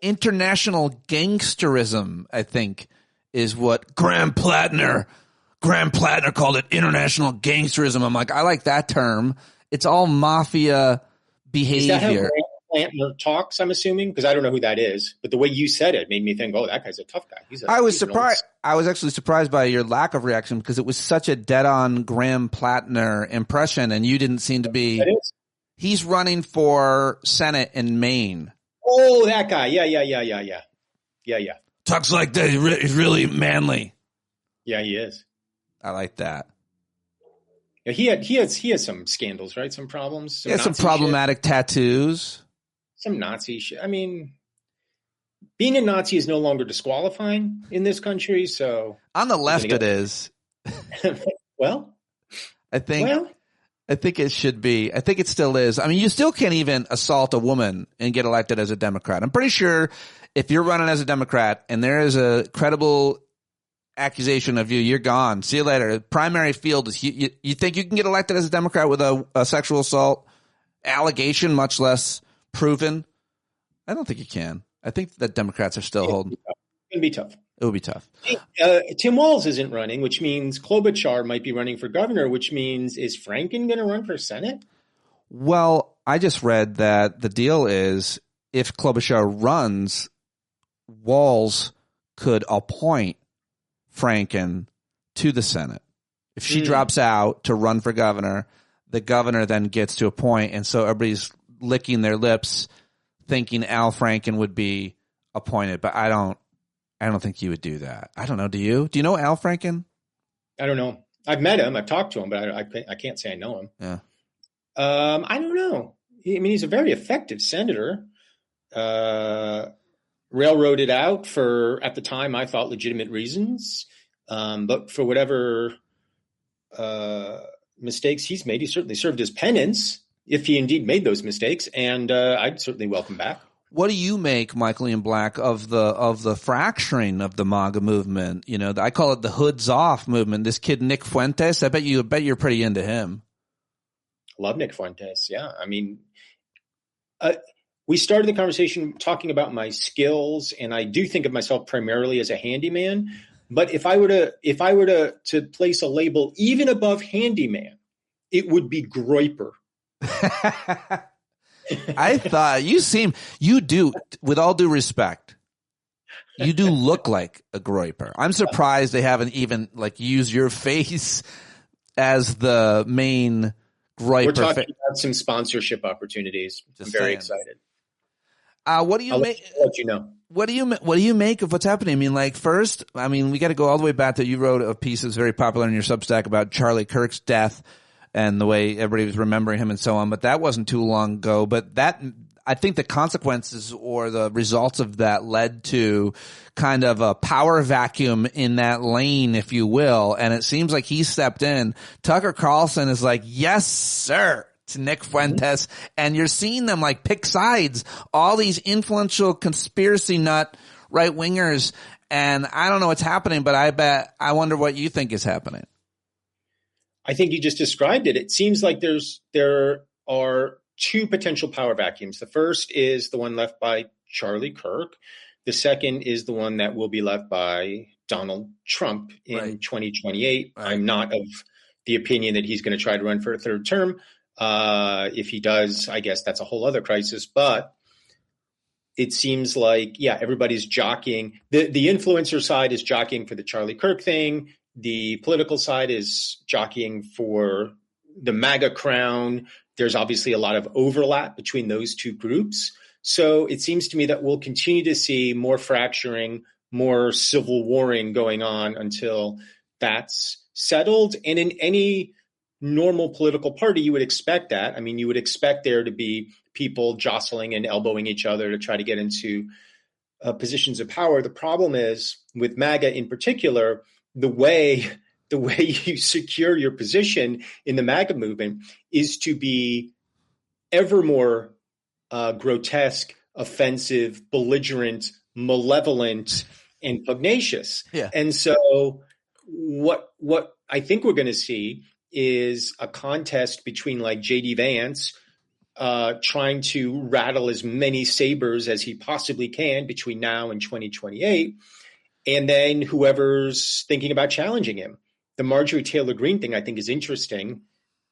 International gangsterism, I think, is what Graham Plattner called it, international gangsterism. I'm like, I like that term. It's all mafia behavior. Is that how Graham Plattner talks, I'm assuming? Because I don't know who that is. But the way you said it made me think, oh, that guy's a tough guy. I was surprised. I was actually surprised by your lack of reaction, because it was such a dead-on Graham Plattner impression, and you didn't seem to be. He's running for Senate in Maine. Oh, that guy. Yeah. Talks like that. He's really manly. Yeah, he is. I like that. Yeah, he has some scandals, right? Some problems. Some problematic tattoos. Some Nazi shit. I mean, being a Nazi is no longer disqualifying in this country. So on the left, it is. Well, I think it should be. I think it still is. I mean, you still can't even assault a woman and get elected as a Democrat. I'm pretty sure if you're running as a Democrat and there is a credible accusation of you, you're gone. See you later. The primary field is you think you can get elected as a Democrat with a sexual assault allegation, much less proven? I don't think you can. I think that Democrats are still holding. It's going to be tough. It would be tough. Tim Walz isn't running, which means Klobuchar might be running for governor, which means is Franken going to run for Senate? Well, I just read that the deal is if Klobuchar runs, Walz could appoint Franken to the Senate. If she drops out to run for governor, the governor then gets to appoint, and so everybody's licking their lips thinking Al Franken would be appointed, but I don't think you would do that. I don't know. Do you? Do you know Al Franken? I don't know. I've met him. I've talked to him, but I can't say I know him. Yeah. I don't know. I mean, he's a very effective senator. Railroaded out for, at the time, I thought legitimate reasons. But for whatever mistakes he's made, he certainly served his penance, if he indeed made those mistakes. And I'd certainly welcome back. What do you make, Michael Ian Black, of the fracturing of the MAGA movement? You know, I call it the hoods off movement. This kid Nick Fuentes, I bet you're pretty into him. Love Nick Fuentes. Yeah, I mean, we started the conversation talking about my skills, and I do think of myself primarily as a handyman. But if I were to place a label even above handyman, it would be groiper. I thought you do, with all due respect, you do look like a groiper. I'm surprised they haven't even used your face as the main groiper. We're talking about some sponsorship opportunities. I'm very excited. What do you make? I'll let you know. What do you make of what's happening? I mean, like, first, I mean, we got to go all the way back to, you wrote a piece that's very popular in your Substack about Charlie Kirk's death and the way everybody was remembering him and so on. But that wasn't too long ago. But that, I think the consequences or the results of that led to kind of a power vacuum in that lane, if you will. And it seems like he stepped in. Tucker Carlson is like, yes, sir, to Nick Fuentes. And you're seeing them like pick sides, all these influential conspiracy nut right wingers. And I don't know what's happening, but I wonder what you think is happening. I think you just described it. It seems like there are two potential power vacuums. The first is the one left by Charlie Kirk. The second is the one that will be left by Donald Trump in 2028. Right. I'm not of the opinion that he's going to try to run for a third term. If he does, I guess that's a whole other crisis. But it seems like, everybody's jockeying. The influencer side is jockeying for the Charlie Kirk thing. The political side is jockeying for the MAGA crown. There's obviously a lot of overlap between those two groups. So it seems to me that we'll continue to see more fracturing, more civil warring going on until that's settled. And in any normal political party, you would expect that. I mean, you would expect there to be people jostling and elbowing each other to try to get into positions of power. The problem is with MAGA in particular, the way you secure your position in the MAGA movement is to be ever more grotesque, offensive, belligerent, malevolent, and pugnacious. Yeah. And so what I think we're going to see is a contest between like J.D. Vance trying to rattle as many sabers as he possibly can between now and 2028, and then whoever's thinking about challenging him. The Marjorie Taylor Greene thing, I think, is interesting,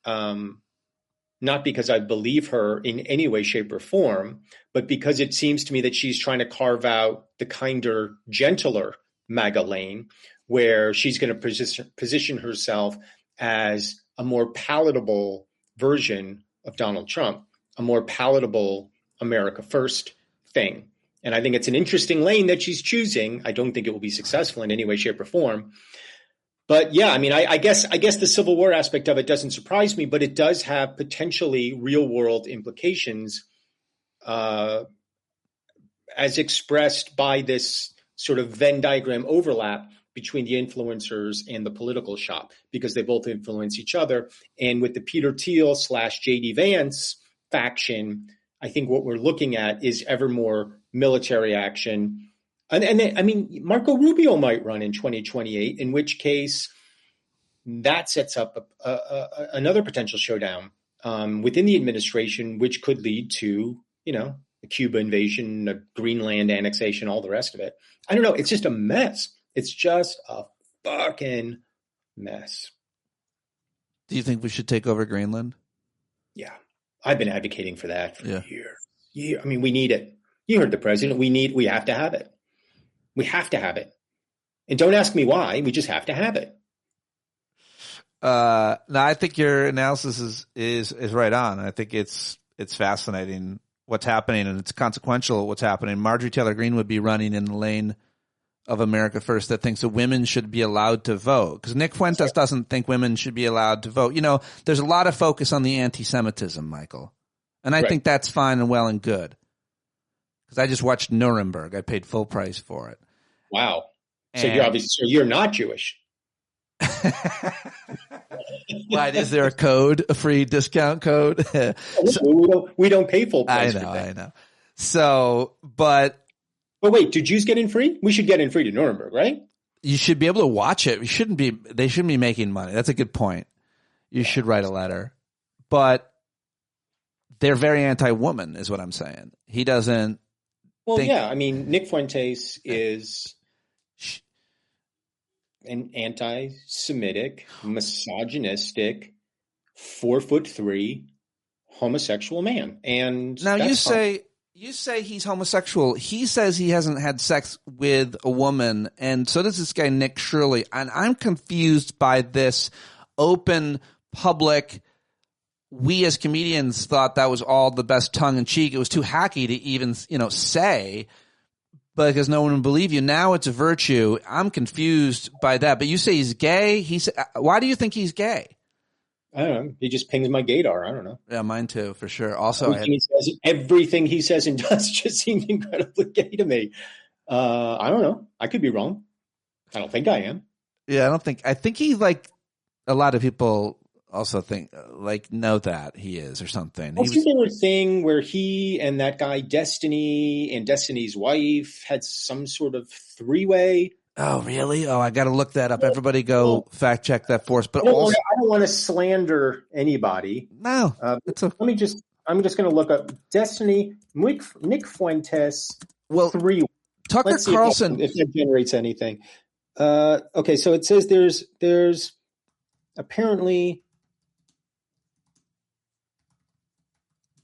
not because I believe her in any way, shape, or form, but because it seems to me that she's trying to carve out the kinder, gentler MAGA lane, where she's going to position herself as a more palatable version of Donald Trump, a more palatable America First thing. And I think it's an interesting lane that she's choosing. I don't think it will be successful in any way, shape, or form. But yeah, I mean, I guess the Civil War aspect of it doesn't surprise me, but it does have potentially real world implications as expressed by this sort of Venn diagram overlap between the influencers and the political shop, because they both influence each other. And with the Peter Thiel / J.D. Vance faction, I think what we're looking at is ever more military action. And then, I mean, Marco Rubio might run in 2028, in which case that sets up another potential showdown within the administration, which could lead to, a Cuba invasion, a Greenland annexation, all the rest of it. I don't know. It's just a mess. It's just a fucking mess. Do you think we should take over Greenland? Yeah. I've been advocating for that for years. I mean, we need it. You heard the president. We have to have it. We have to have it. And don't ask me why. We just have to have it. No, I think your analysis is right on. I think it's fascinating what's happening, and it's consequential what's happening. Marjorie Taylor Greene would be running in the lane of America First that thinks that women should be allowed to vote, because Nick Fuentes doesn't think women should be allowed to vote. There's a lot of focus on the anti-Semitism, Michael, and I think that's fine and well and good, because I just watched Nuremberg. I paid full price for it. Wow. So you're not Jewish. Why, is there a free discount code? we don't pay full price. I know. So, but wait, do Jews get in free? We should get in free to Nuremberg, right? You should be able to watch it. They shouldn't be making money. That's a good point. You should write a letter, but they're very anti-woman, is what I'm saying. He doesn't. Well, yeah. I mean, Nick Fuentes is an anti-Semitic, misogynistic, 4'3" homosexual man, and now you say he's homosexual. He says he hasn't had sex with a woman, and so does this guy Nick Shirley. And I'm confused by this open, public, we as comedians thought that was all the best tongue in cheek. It was too hacky to even, say, but because no one would believe you. Now it's a virtue. I'm confused by that. But you say he's gay. Why do you think he's gay? I don't know. He just pings my gaydar. I don't know. Yeah, mine too, for sure. Also, everything he says and does just seemed incredibly gay to me. I don't know. I could be wrong. I don't think I am. Yeah, I think he, like, a lot of people also think, know that he is or something. Wasn't there a thing where he and that guy Destiny and Destiny's wife had some sort of three-way? Oh, really? Oh, I got to look that up. Everybody go fact check that for us. But I don't want to slander anybody. No. I'm just going to look up Destiny, Nick Fuentes, three. Tucker Carlson. If that generates anything. Okay, so it says there's apparently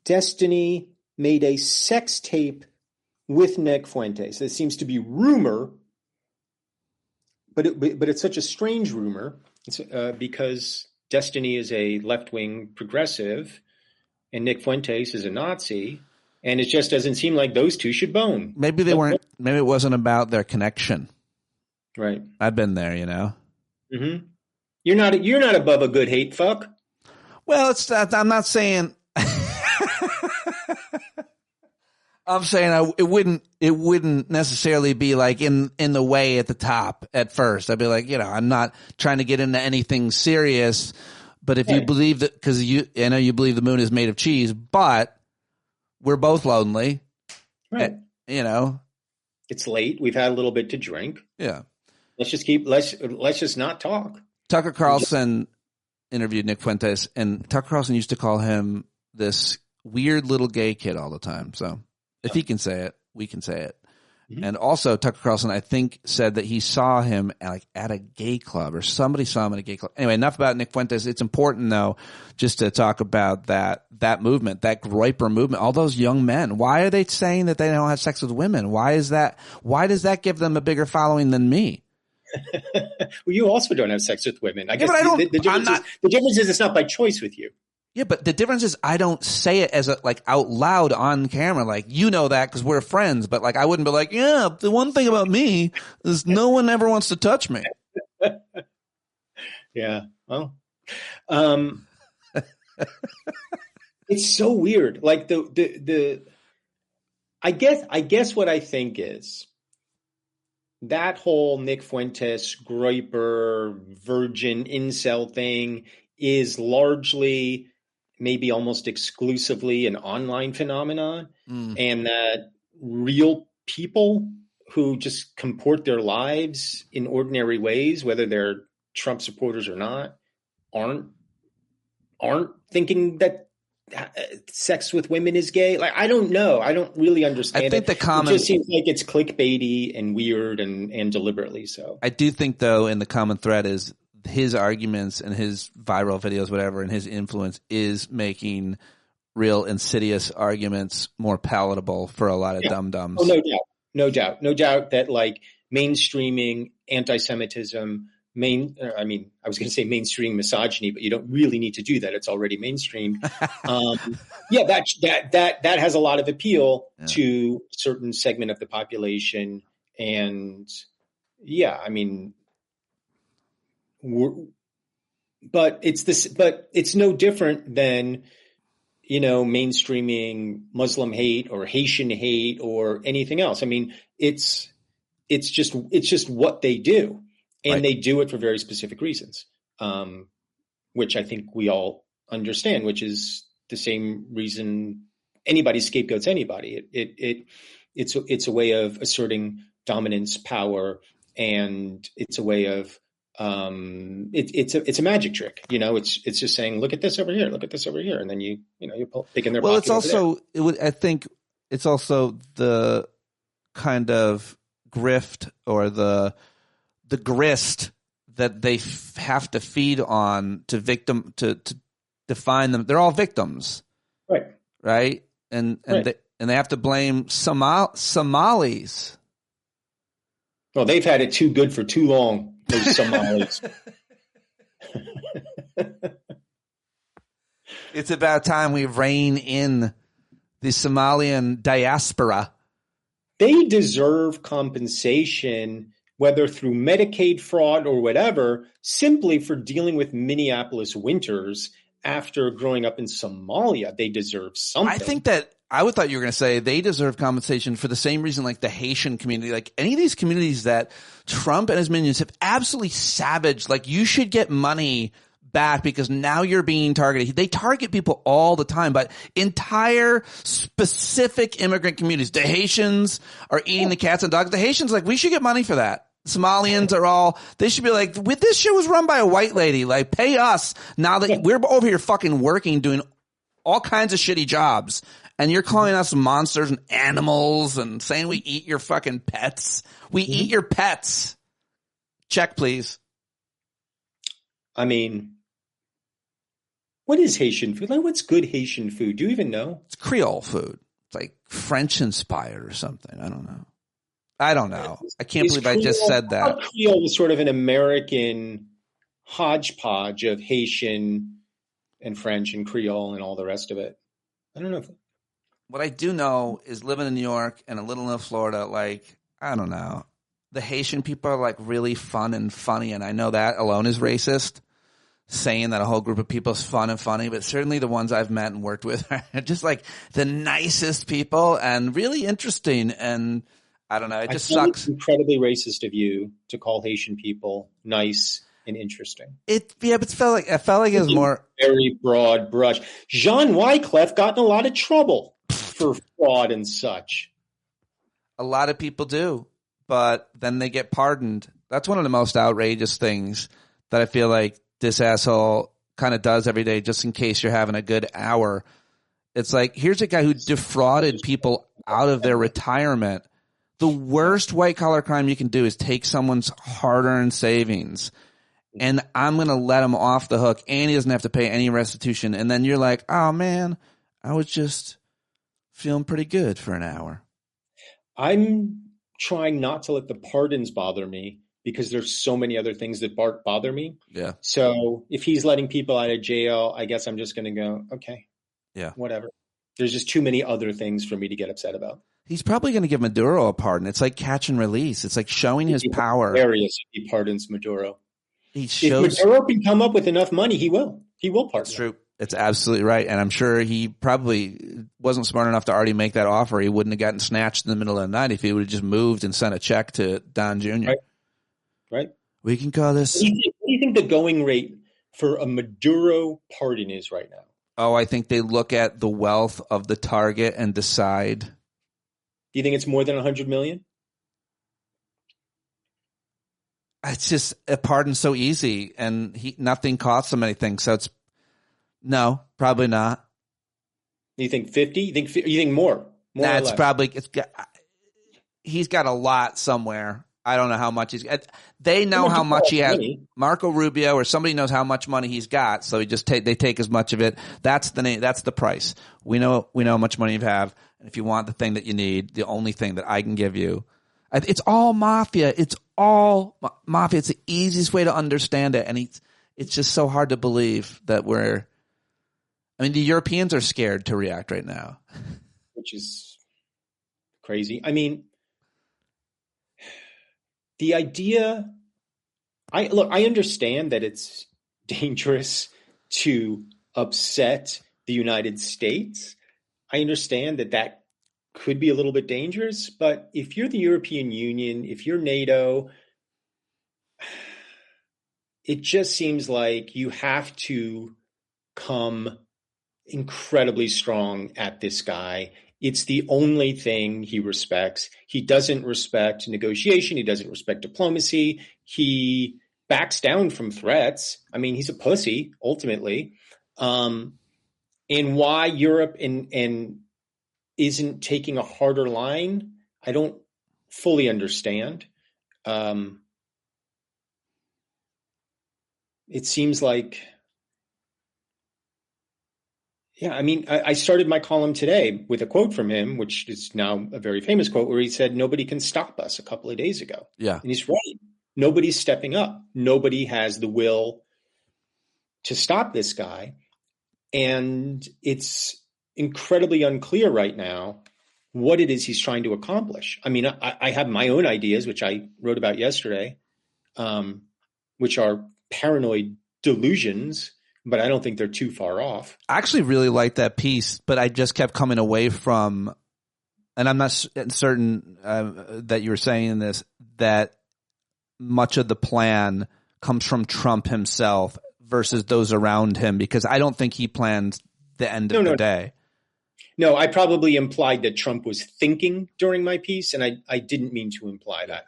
Destiny made a sex tape with Nick Fuentes. It seems to be rumor, but it's such a strange rumor. It's, because Destiny is a left-wing progressive and Nick Fuentes is a Nazi, and it just doesn't seem like those two should bone. Maybe they weren't. Maybe it wasn't about their connection. Right. I've been there, Mm-hmm. You're not above a good hate fuck. Well, I'm not saying. I'm saying it wouldn't necessarily be like in the way at the top at first. I'd be like, I'm not trying to get into anything serious, but if you believe that, because I know you believe the moon is made of cheese, but we're both lonely, right? It's late. We've had a little bit to drink. Yeah. Let's just not talk. Tucker Carlson interviewed Nick Fuentes, and Tucker Carlson used to call him this weird little gay kid all the time. So if he can say it, we can say it. Mm-hmm. And also Tucker Carlson, I think, said that he saw him at a gay club, or somebody saw him at a gay club. Anyway, enough about Nick Fuentes. It's important, though, just to talk about that movement, that Groyper movement, all those young men. Why are they saying that they don't have sex with women? Why is that? Why does that give them a bigger following than me? Well, you also don't have sex with women. I guess but I don't, the difference is it's not by choice with you. Yeah, but the difference is I don't say it as out loud on camera. Like, that because we're friends. But I wouldn't be like, yeah, the one thing about me is no one ever wants to touch me. Yeah. Well, it's so weird. Like I guess what I think is that whole Nick Fuentes, Groyper, virgin incel thing is largely, maybe almost exclusively, an online phenomenon, and that real people who just comport their lives in ordinary ways, whether they're Trump supporters or not, aren't thinking that sex with women is gay. I don't know. I don't really understand. I think it just seems like it's clickbaity and weird and deliberately so. I do think, though, in the common thread is his arguments and his viral videos, whatever, and his influence is making real insidious arguments more palatable for a lot of dum-dums. Oh, no doubt that mainstreaming anti-Semitism, I was going to say mainstream misogyny, but you don't really need to do that. It's already mainstream. That has a lot of appeal to a certain segment of the population. And but it's no different than, mainstreaming Muslim hate or Haitian hate or anything else. I mean, it's just what they do. And they do it for very specific reasons, which I think we all understand, which is the same reason anybody scapegoats anybody. It's a way of asserting dominance, power, and it's a way of it's a magic trick. It's just saying, look at this over here, look at this over here, and then you're picking their. Well, it's also I think it's also the kind of grift or the grist that they have to feed on to define them. They're all victims, right? And they have to blame Somalis. Well, they've had it too good for too long. Those Somalis. It's about time we rein in the Somalian diaspora. They deserve compensation, whether through Medicaid fraud or whatever, simply for dealing with Minneapolis winters after growing up in Somalia. They deserve something. I think that I would thought you were going to say they deserve compensation for the same reason like the Haitian community, like any of these communities that Trump and his minions have absolutely savaged. Like you should get money back because now you're being targeted. They target people all the time, but entire specific immigrant communities. The Haitians are eating the cats and dogs. The Haitians like we should get money for that. Somalians are all, they should be like, this shit was run by a white lady. Like pay us now that we're over here fucking working, doing all kinds of shitty jobs. And you're calling us monsters and animals and saying we eat your fucking pets. We eat your pets. Check, please. I mean, what is Haitian food? Like, what's good Haitian food? Do you even know? It's Creole food. It's like French inspired or something. I don't know. I can't believe I just said that. Creole was sort of an American hodgepodge of Haitian and French and Creole and all the rest of it. I don't know. What I do know is living in New York and a little in Florida, like, I don't know. The Haitian people are like really fun and funny, and I know that alone is racist, saying that a whole group of people is fun and funny, but certainly the ones I've met and worked with are just like the nicest people and really interesting, and I don't know, it just sucks. It's incredibly racist of you to call Haitian people nice and interesting. But it felt like it was more very broad brush. Jean Wyclef got in a lot of trouble for fraud and such. A lot of people do, but then they get pardoned. That's one of the most outrageous things that I feel like this asshole kind of does every day, just in case you're having a good hour. It's like, here's a guy who defrauded people out of their retirement. The worst white collar crime you can do is take someone's hard-earned savings, and I'm going to let him off the hook, and he doesn't have to pay any restitution. And then you're like, oh man, I was just feeling pretty good for an hour. I'm trying not to let the pardons bother me because there's so many other things that bother me. Yeah. So if he's letting people out of jail, I guess I'm just going to go, okay, yeah, whatever. There's just too many other things for me to get upset about. He's probably going to give Maduro a pardon. It's like catch and release. It's like showing his power. Hilarious if he pardons Maduro. If Maduro can come up with enough money, he will. He will pardon. That's true. It's absolutely right. And I'm sure he probably wasn't smart enough to already make that offer. He wouldn't have gotten snatched in the middle of the night if he would have just moved and sent a check to Don Jr. Right. We can call this. What do you think the going rate for a Maduro pardon is right now? Oh, I think they look at the wealth of the target and decide. Do you think it's more than 100 million? It's just a pardon's so easy, and nothing costs him anything. So it's no, probably not. You think 50? You think more? That's probably he's got a lot somewhere. I don't know how much he's got. They know how much he has. Marco Rubio or somebody knows how much money he's got, so they take as much of it. That's the name. That's the price. We know how much money you have, and if you want the thing that you need, the only thing that I can give you, it's all mafia. It's all mafia. It's the easiest way to understand it, and it's just so hard to believe that we're. I mean, the Europeans are scared to react right now, which is crazy. I mean. The idea, I understand that it's dangerous to upset the United States. I understand that could be a little bit dangerous, but if you're the European Union, if you're NATO, it just seems like you have to come incredibly strong at this guy. It's the only thing he respects. He doesn't respect negotiation. He doesn't respect diplomacy. He backs down from threats. I mean, he's a pussy, ultimately. And why Europe and isn't taking a harder line, I don't fully understand. It seems like... Yeah, I mean, I started my column today with a quote from him, which is now a very famous quote, where he said, "Nobody can stop us," a couple of days ago. Yeah. And he's right. Nobody's stepping up. Nobody has the will to stop this guy. And it's incredibly unclear right now what it is he's trying to accomplish. I mean, I have my own ideas, which I wrote about yesterday, which are paranoid delusions, but I don't think they're too far off. I actually really liked that piece, but I just kept coming away from, and I'm not certain that you were saying this, that much of the plan comes from Trump himself versus those around him, because I don't think he planned the end of the day. No, I probably implied that Trump was thinking during my piece, and I didn't mean to imply that.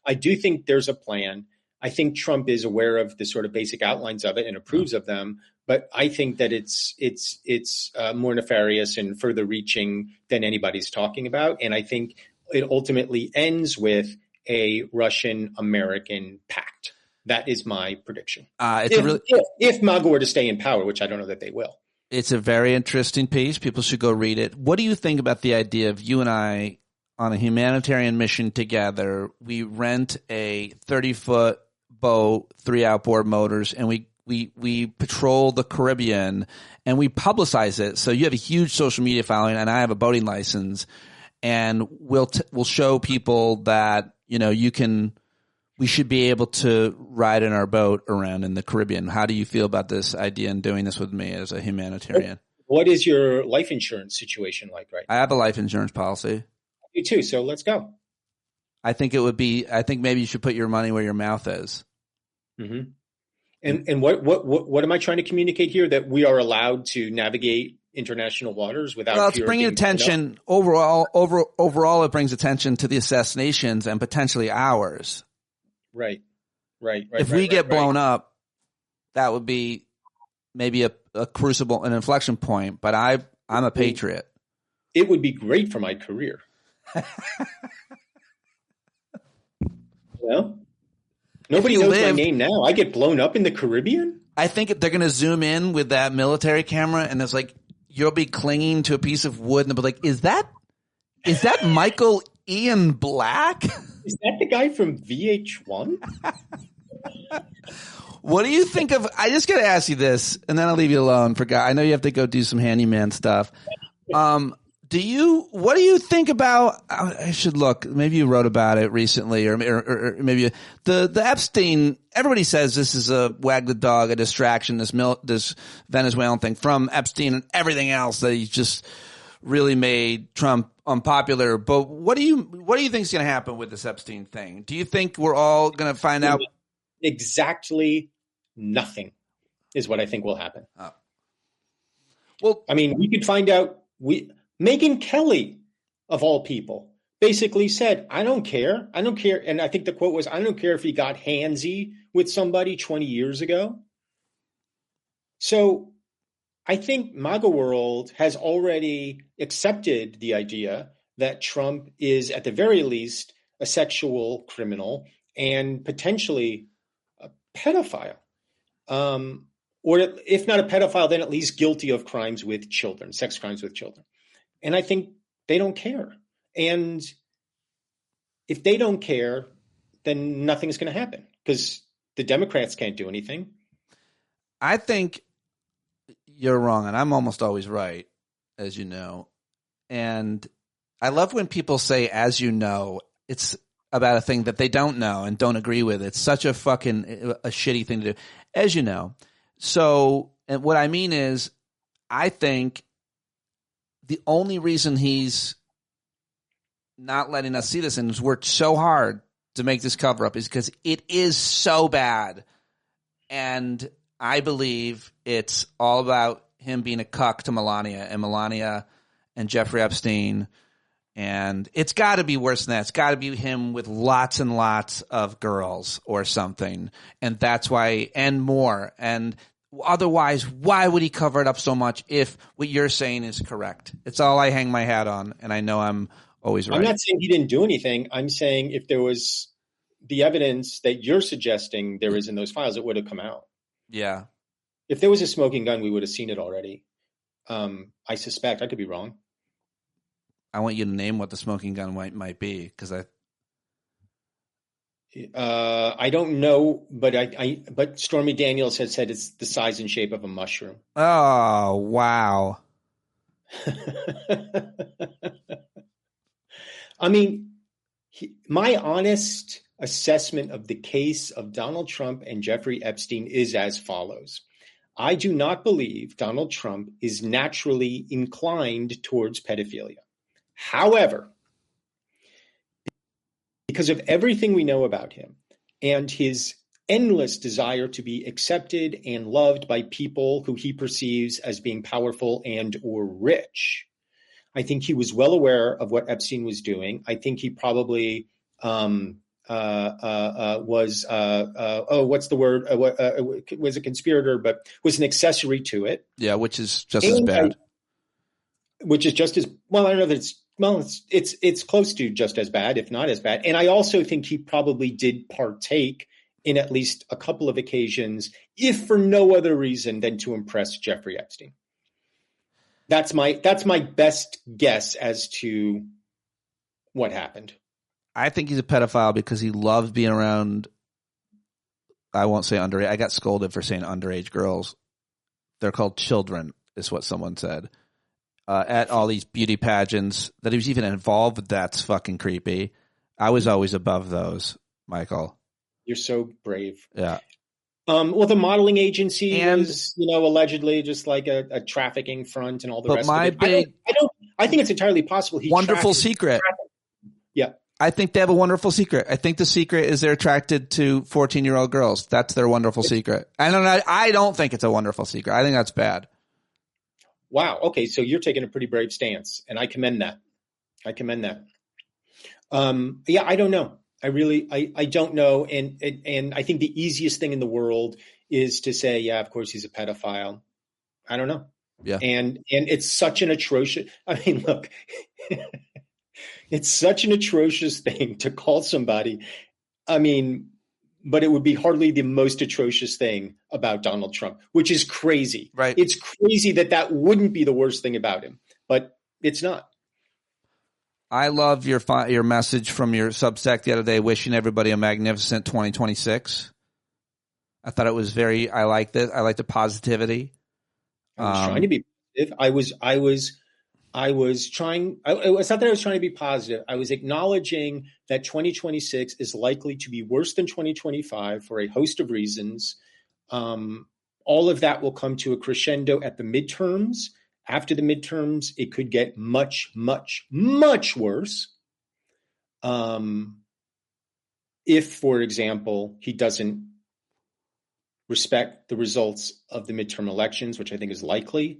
I do think there's a plan. I think Trump is aware of the sort of basic outlines of it and approves of them, but I think that it's more nefarious and further reaching than anybody's talking about. And I think it ultimately ends with a Russian-American pact. That is my prediction. If MAGA were to stay in power, which I don't know that they will. It's a very interesting piece. People should go read it. What do you think about the idea of you and I on a humanitarian mission together? We rent a 30-foot boat, 3 outboard motors, and we patrol the Caribbean and we publicize it. So you have a huge social media following, and I have a boating license, and we'll show people that we should be able to ride in our boat around in the Caribbean. How do you feel about this idea and doing this with me as a humanitarian? What is your life insurance situation like right now? I have a life insurance policy. You too, so let's go. I think maybe you should put your money where your mouth is. Mm-hmm. And what am I trying to communicate here? That we are allowed to navigate international waters without. Well, it's bringing attention overall. It brings attention to the assassinations and potentially ours. Right. If we get blown up, that would be maybe a crucible, an inflection point. But I'm a patriot. It would be great for my career. Well, nobody knows my name now. I get blown up in the Caribbean. I think they're going to zoom in with that military camera, and it's like you'll be clinging to a piece of wood, and they'll be like, "Is that Michael Ian Black? Is that the guy from VH1?" What do you think of? I just got to ask you this, and then I'll leave you alone. I know you have to go do some handyman stuff. What do you think about? I should look. Maybe you wrote about it recently, or maybe the Epstein. Everybody says this is a wag the dog, a distraction. This Venezuelan thing from Epstein and everything else that he just really made Trump unpopular. But what do you think is going to happen with this Epstein thing? Do you think we're all going to find out? Exactly nothing is what I think will happen. Oh. Well, I mean, we could find out. Megyn Kelly, of all people, basically said, I don't care. And I think the quote was, I don't care if he got handsy with somebody 20 years ago. So I think MAGA world has already accepted the idea that Trump is, at the very least, a sexual criminal and potentially a pedophile. Or if not a pedophile, then at least guilty of crimes with children, sex crimes with children. And I think they don't care. And if they don't care, then nothing's going to happen because the Democrats can't do anything. I think you're wrong, and I'm almost always right, as you know. And I love when people say, as you know, it's about a thing that they don't know and don't agree with. It's such a shitty thing to do. As you know. So, and what I mean is, I think the only reason he's not letting us see this and has worked so hard to make this cover up is because it is so bad. And I believe it's all about him being a cuck to Melania and Jeffrey Epstein. And it's got to be worse than that. It's got to be him with lots and lots of girls or something. And that's why, and more. And otherwise, why would he cover it up so much if what you're saying is correct? It's all I hang my hat on, and I know I'm always right. I'm not saying he didn't do anything. I'm saying if there was the evidence that you're suggesting there is in those files, it would have come out. Yeah. If there was a smoking gun, we would have seen it already. I suspect. I could be wrong. I want you to name what the smoking gun might be, because I don't know, but but Stormy Daniels has said it's the size and shape of a mushroom. Oh, wow. I mean, my honest assessment of the case of Donald Trump and Jeffrey Epstein is as follows. I do not believe Donald Trump is naturally inclined towards pedophilia. However, because of everything we know about him and his endless desire to be accepted and loved by people who he perceives as being powerful and or rich, I think he was well aware of what Epstein was doing. I think he probably was a conspirator, but was an accessory to it. Yeah, which is just as bad. Which is just as well. I don't know that it's close to just as bad, if not as bad. And I also think he probably did partake in at least a couple of occasions, if for no other reason than to impress Jeffrey Epstein. That's my best guess as to what happened. I think he's a pedophile because he loves being around, I won't say underage. I got scolded for saying underage girls. They're called children, is what someone said. At all these beauty pageants, that he was even involved with, that's fucking creepy. I was always above those, Michael. You're so brave. Yeah. Well, the modeling agency was, allegedly just like a trafficking front and all the rest of it. I think it's entirely possible. Wonderful secret. Yeah. I think they have a wonderful secret. I think the secret is they're attracted to 14-year-old girls. That's their wonderful secret. I don't think it's a wonderful secret. I think that's bad. Wow. Okay. So you're taking a pretty brave stance, and I commend that. Yeah, I don't know. I don't know. And I think the easiest thing in the world is to say, yeah, of course he's a pedophile. I don't know. Yeah. And it's such an atrocious, look, it's such an atrocious thing to call somebody. But it would be hardly the most atrocious thing about Donald Trump, which is crazy. Right. It's crazy that wouldn't be the worst thing about him, but it's not. I love your message from your Substack the other day, wishing everybody a magnificent 2026. I thought it was I liked it. I liked the positivity. I was trying to be positive. It's not that I was trying to be positive. I was acknowledging that 2026 is likely to be worse than 2025 for a host of reasons. All of that will come to a crescendo at the midterms. After the midterms, it could get much, much, much worse. If, for example, he doesn't respect the results of the midterm elections, which I think is likely.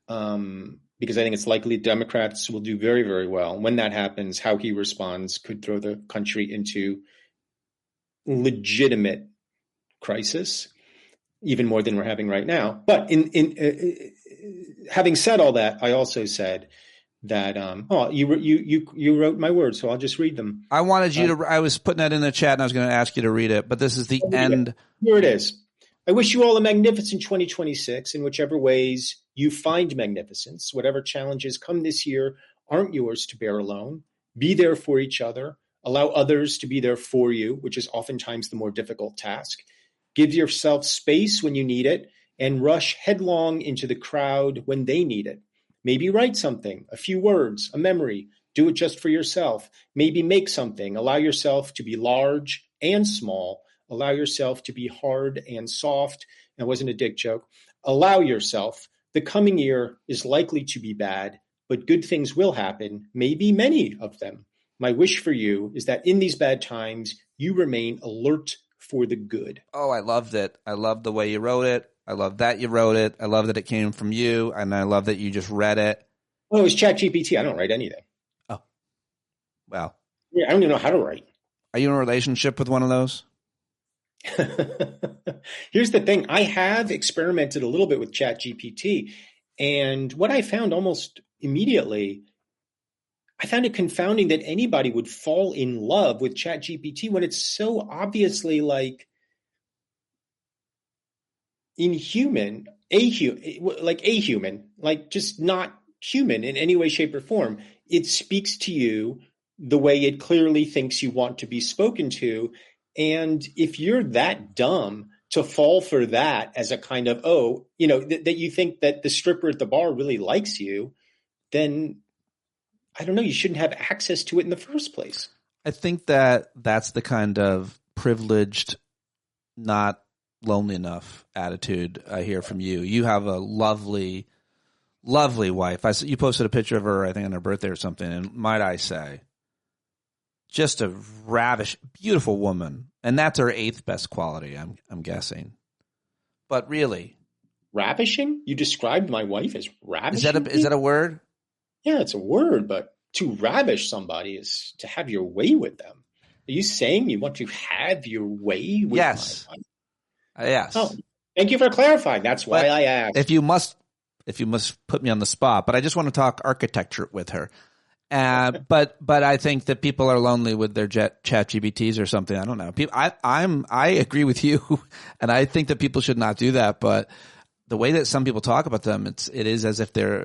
Because I think it's likely Democrats will do very, very well. When that happens, how he responds could throw the country into legitimate crisis, even more than we're having right now. But having said all that, I also said that you wrote my words, so I'll just read them. I wanted you to. I was putting that in the chat, and I was going to ask you to read it. But this is the end. Here it is. I wish you all a magnificent 2026 in whichever ways you find magnificence. Whatever challenges come this year aren't yours to bear alone. Be there for each other. Allow others to be there for you, which is oftentimes the more difficult task. Give yourself space when you need it and rush headlong into the crowd when they need it. Maybe write something, a few words, a memory. Do it just for yourself. Maybe make something. Allow yourself to be large and small. Allow yourself to be hard and soft. That wasn't a dick joke. Allow yourself. The coming year is likely to be bad, but good things will happen, maybe many of them. My wish for you is that in these bad times, you remain alert for the good. Oh, I loved it. I loved the way you wrote it. I love that you wrote it. I love that it came from you, and I love that you just read it. Oh, it was ChatGPT. I don't write anything. Oh, wow. Yeah, I don't even know how to write. Are you in a relationship with one of those? Here's the thing. I have experimented a little bit with ChatGPT, and what I found almost immediately, I found it confounding that anybody would fall in love with ChatGPT when it's so obviously like inhuman, ahuman, like just not human in any way, shape, or form. It speaks to you the way it clearly thinks you want to be spoken to. And if you're that dumb to fall for that as a kind of, that you think that the stripper at the bar really likes you, then I don't know, you shouldn't have access to it in the first place. I think that that's the kind of privileged, not lonely enough attitude I hear from you. You have a lovely, lovely wife. You posted a picture of her, I think, on her birthday or something, and might I say, just a ravish, beautiful woman. And that's her 8th best quality, I'm guessing. But really. Ravishing? You described my wife as ravishing? Is that a word? Yeah, it's a word, but to ravish somebody is to have your way with them. Are you saying you want to have your way with my wife? Yes. Oh, thank you for clarifying. That's why I asked. If you must put me on the spot, but I just want to talk architecture with her. But I think that people are lonely with their chat GBTs or something. I don't know. I agree with you, and I think that people should not do that. But the way that some people talk about them, it is as if they're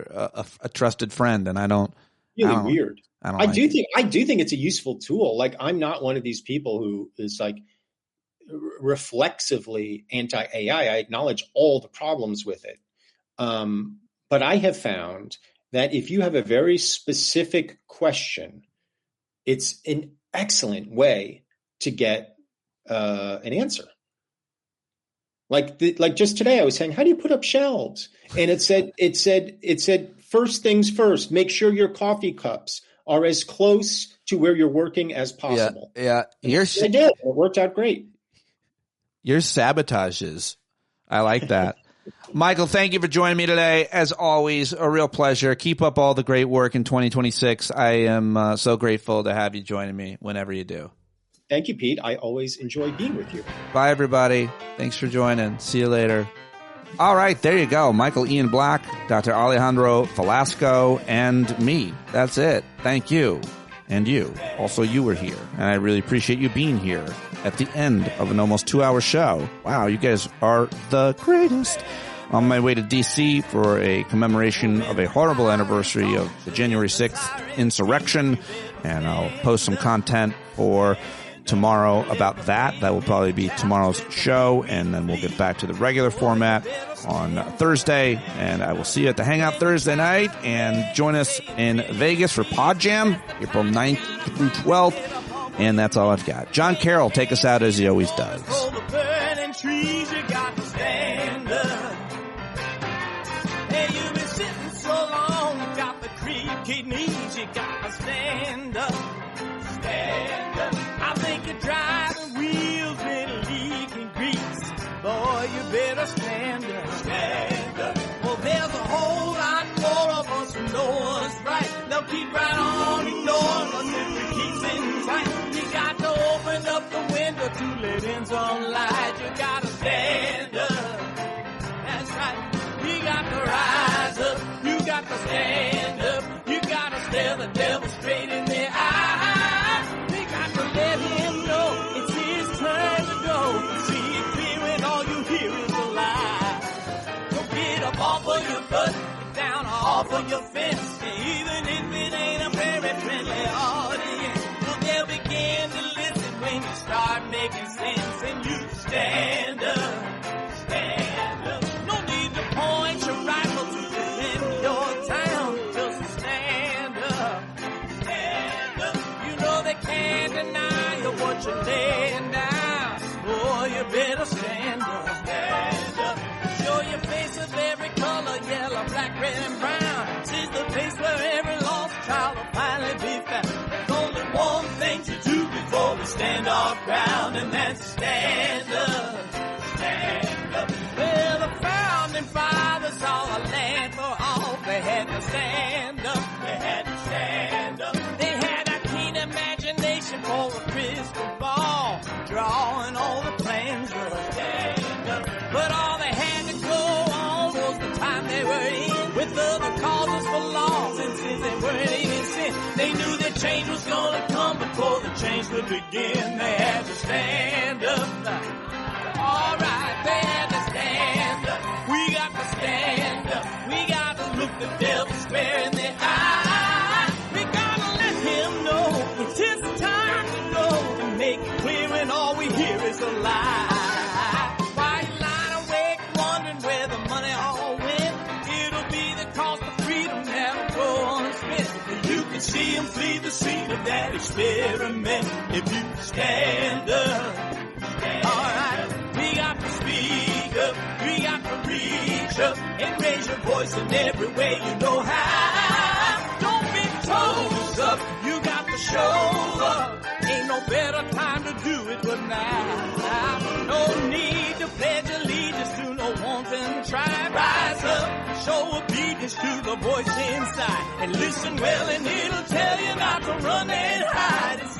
a trusted friend, and I don't. Really weird. I do think it's a useful tool. Like, I'm not one of these people who is like reflexively anti-AI. I acknowledge all the problems with it. But I have found that if you have a very specific question, it's an excellent way to get an answer. Like just today, I was saying, how do you put up shelves? And it said, first things first, make sure your coffee cups are as close to where you're working as possible. Yeah. I did. It worked out great. Your sabotages. I like that. Michael, thank you for joining me today. As always, a real pleasure. Keep up all the great work in 2026. I am so grateful to have you joining me whenever you do. Thank you, Pete. I always enjoy being with you. Bye, everybody. Thanks for joining. See you later. All right, there you go. Michael Ian Black, Dr. Alejandro Velasco, and me. That's it. Thank you. And you. Also, you were here. And I really appreciate you being here at the end of an almost 2-hour show. Wow, you guys are the greatest. On my way to D.C. for a commemoration of a horrible anniversary of the January 6th insurrection. And I'll post some content for tomorrow about that. That will probably be tomorrow's show, and then we'll get back to the regular format on Thursday. And I will see you at the Hangout Thursday night, and join us in Vegas for Pod Jam, April 9th through 12th. And that's all I've got. John Carroll, take us out as he always does. Knees, you gotta stand up, stand up. I think you're driving wheels with leaking grease. Boy, you better stand up, stand up. Well, there's a whole lot more of us who know what's right. They'll keep right on ignoring us if we keep sitting tight. You got to open up the window to let in some light. You gotta stand up, that's right. You got to rise up, you got to stand up. Stare the devil straight in the eye. We got to let him know it's his time to go. See it clear when all you hear is a lie. Don't get up off of your butt, get down off of your fence. Even if it ain't a very friendly audience, well, they'll begin to listen when you start making sense. And you stand up, stand up. No need to point your rifle to defend your town. Just stand up. Can't deny you what you're laying down. Boy, you better stand up. Stand up. Show your face of every color, yellow, black, red, and brown. This is the place where every lost child will finally be found. There's only one thing to do before we stand our ground, and that's stand up. Stand up. Well, the founding fathers saw a land for all. They had to stand up. They had to stand up. They had a keen imagination for a crystal ball, drawing all the plans for a stand up. But all they had to go on was the time they were in, with other causes for laws, and since they weren't even sin, they knew that change was gonna come before the change would begin. They had to stand up. All right, they had to stand up. We got to stand up. We got to look the devil square in the eye. We gotta let him know just a lie. Why you lying awake wondering where the money all went? It'll be the cost of freedom that'll go unspent. You can see them flee the scene of that experiment if you stand up. Alright, we got to speak up, we got to reach up and raise your voice in every way you know how. Don't be toes up, you got to show up. Ain't no better time to do it but now. No need to pledge allegiance to no wanton tribe. Rise up, show obedience to the voice inside, and listen well and it'll tell you not to run and hide. It's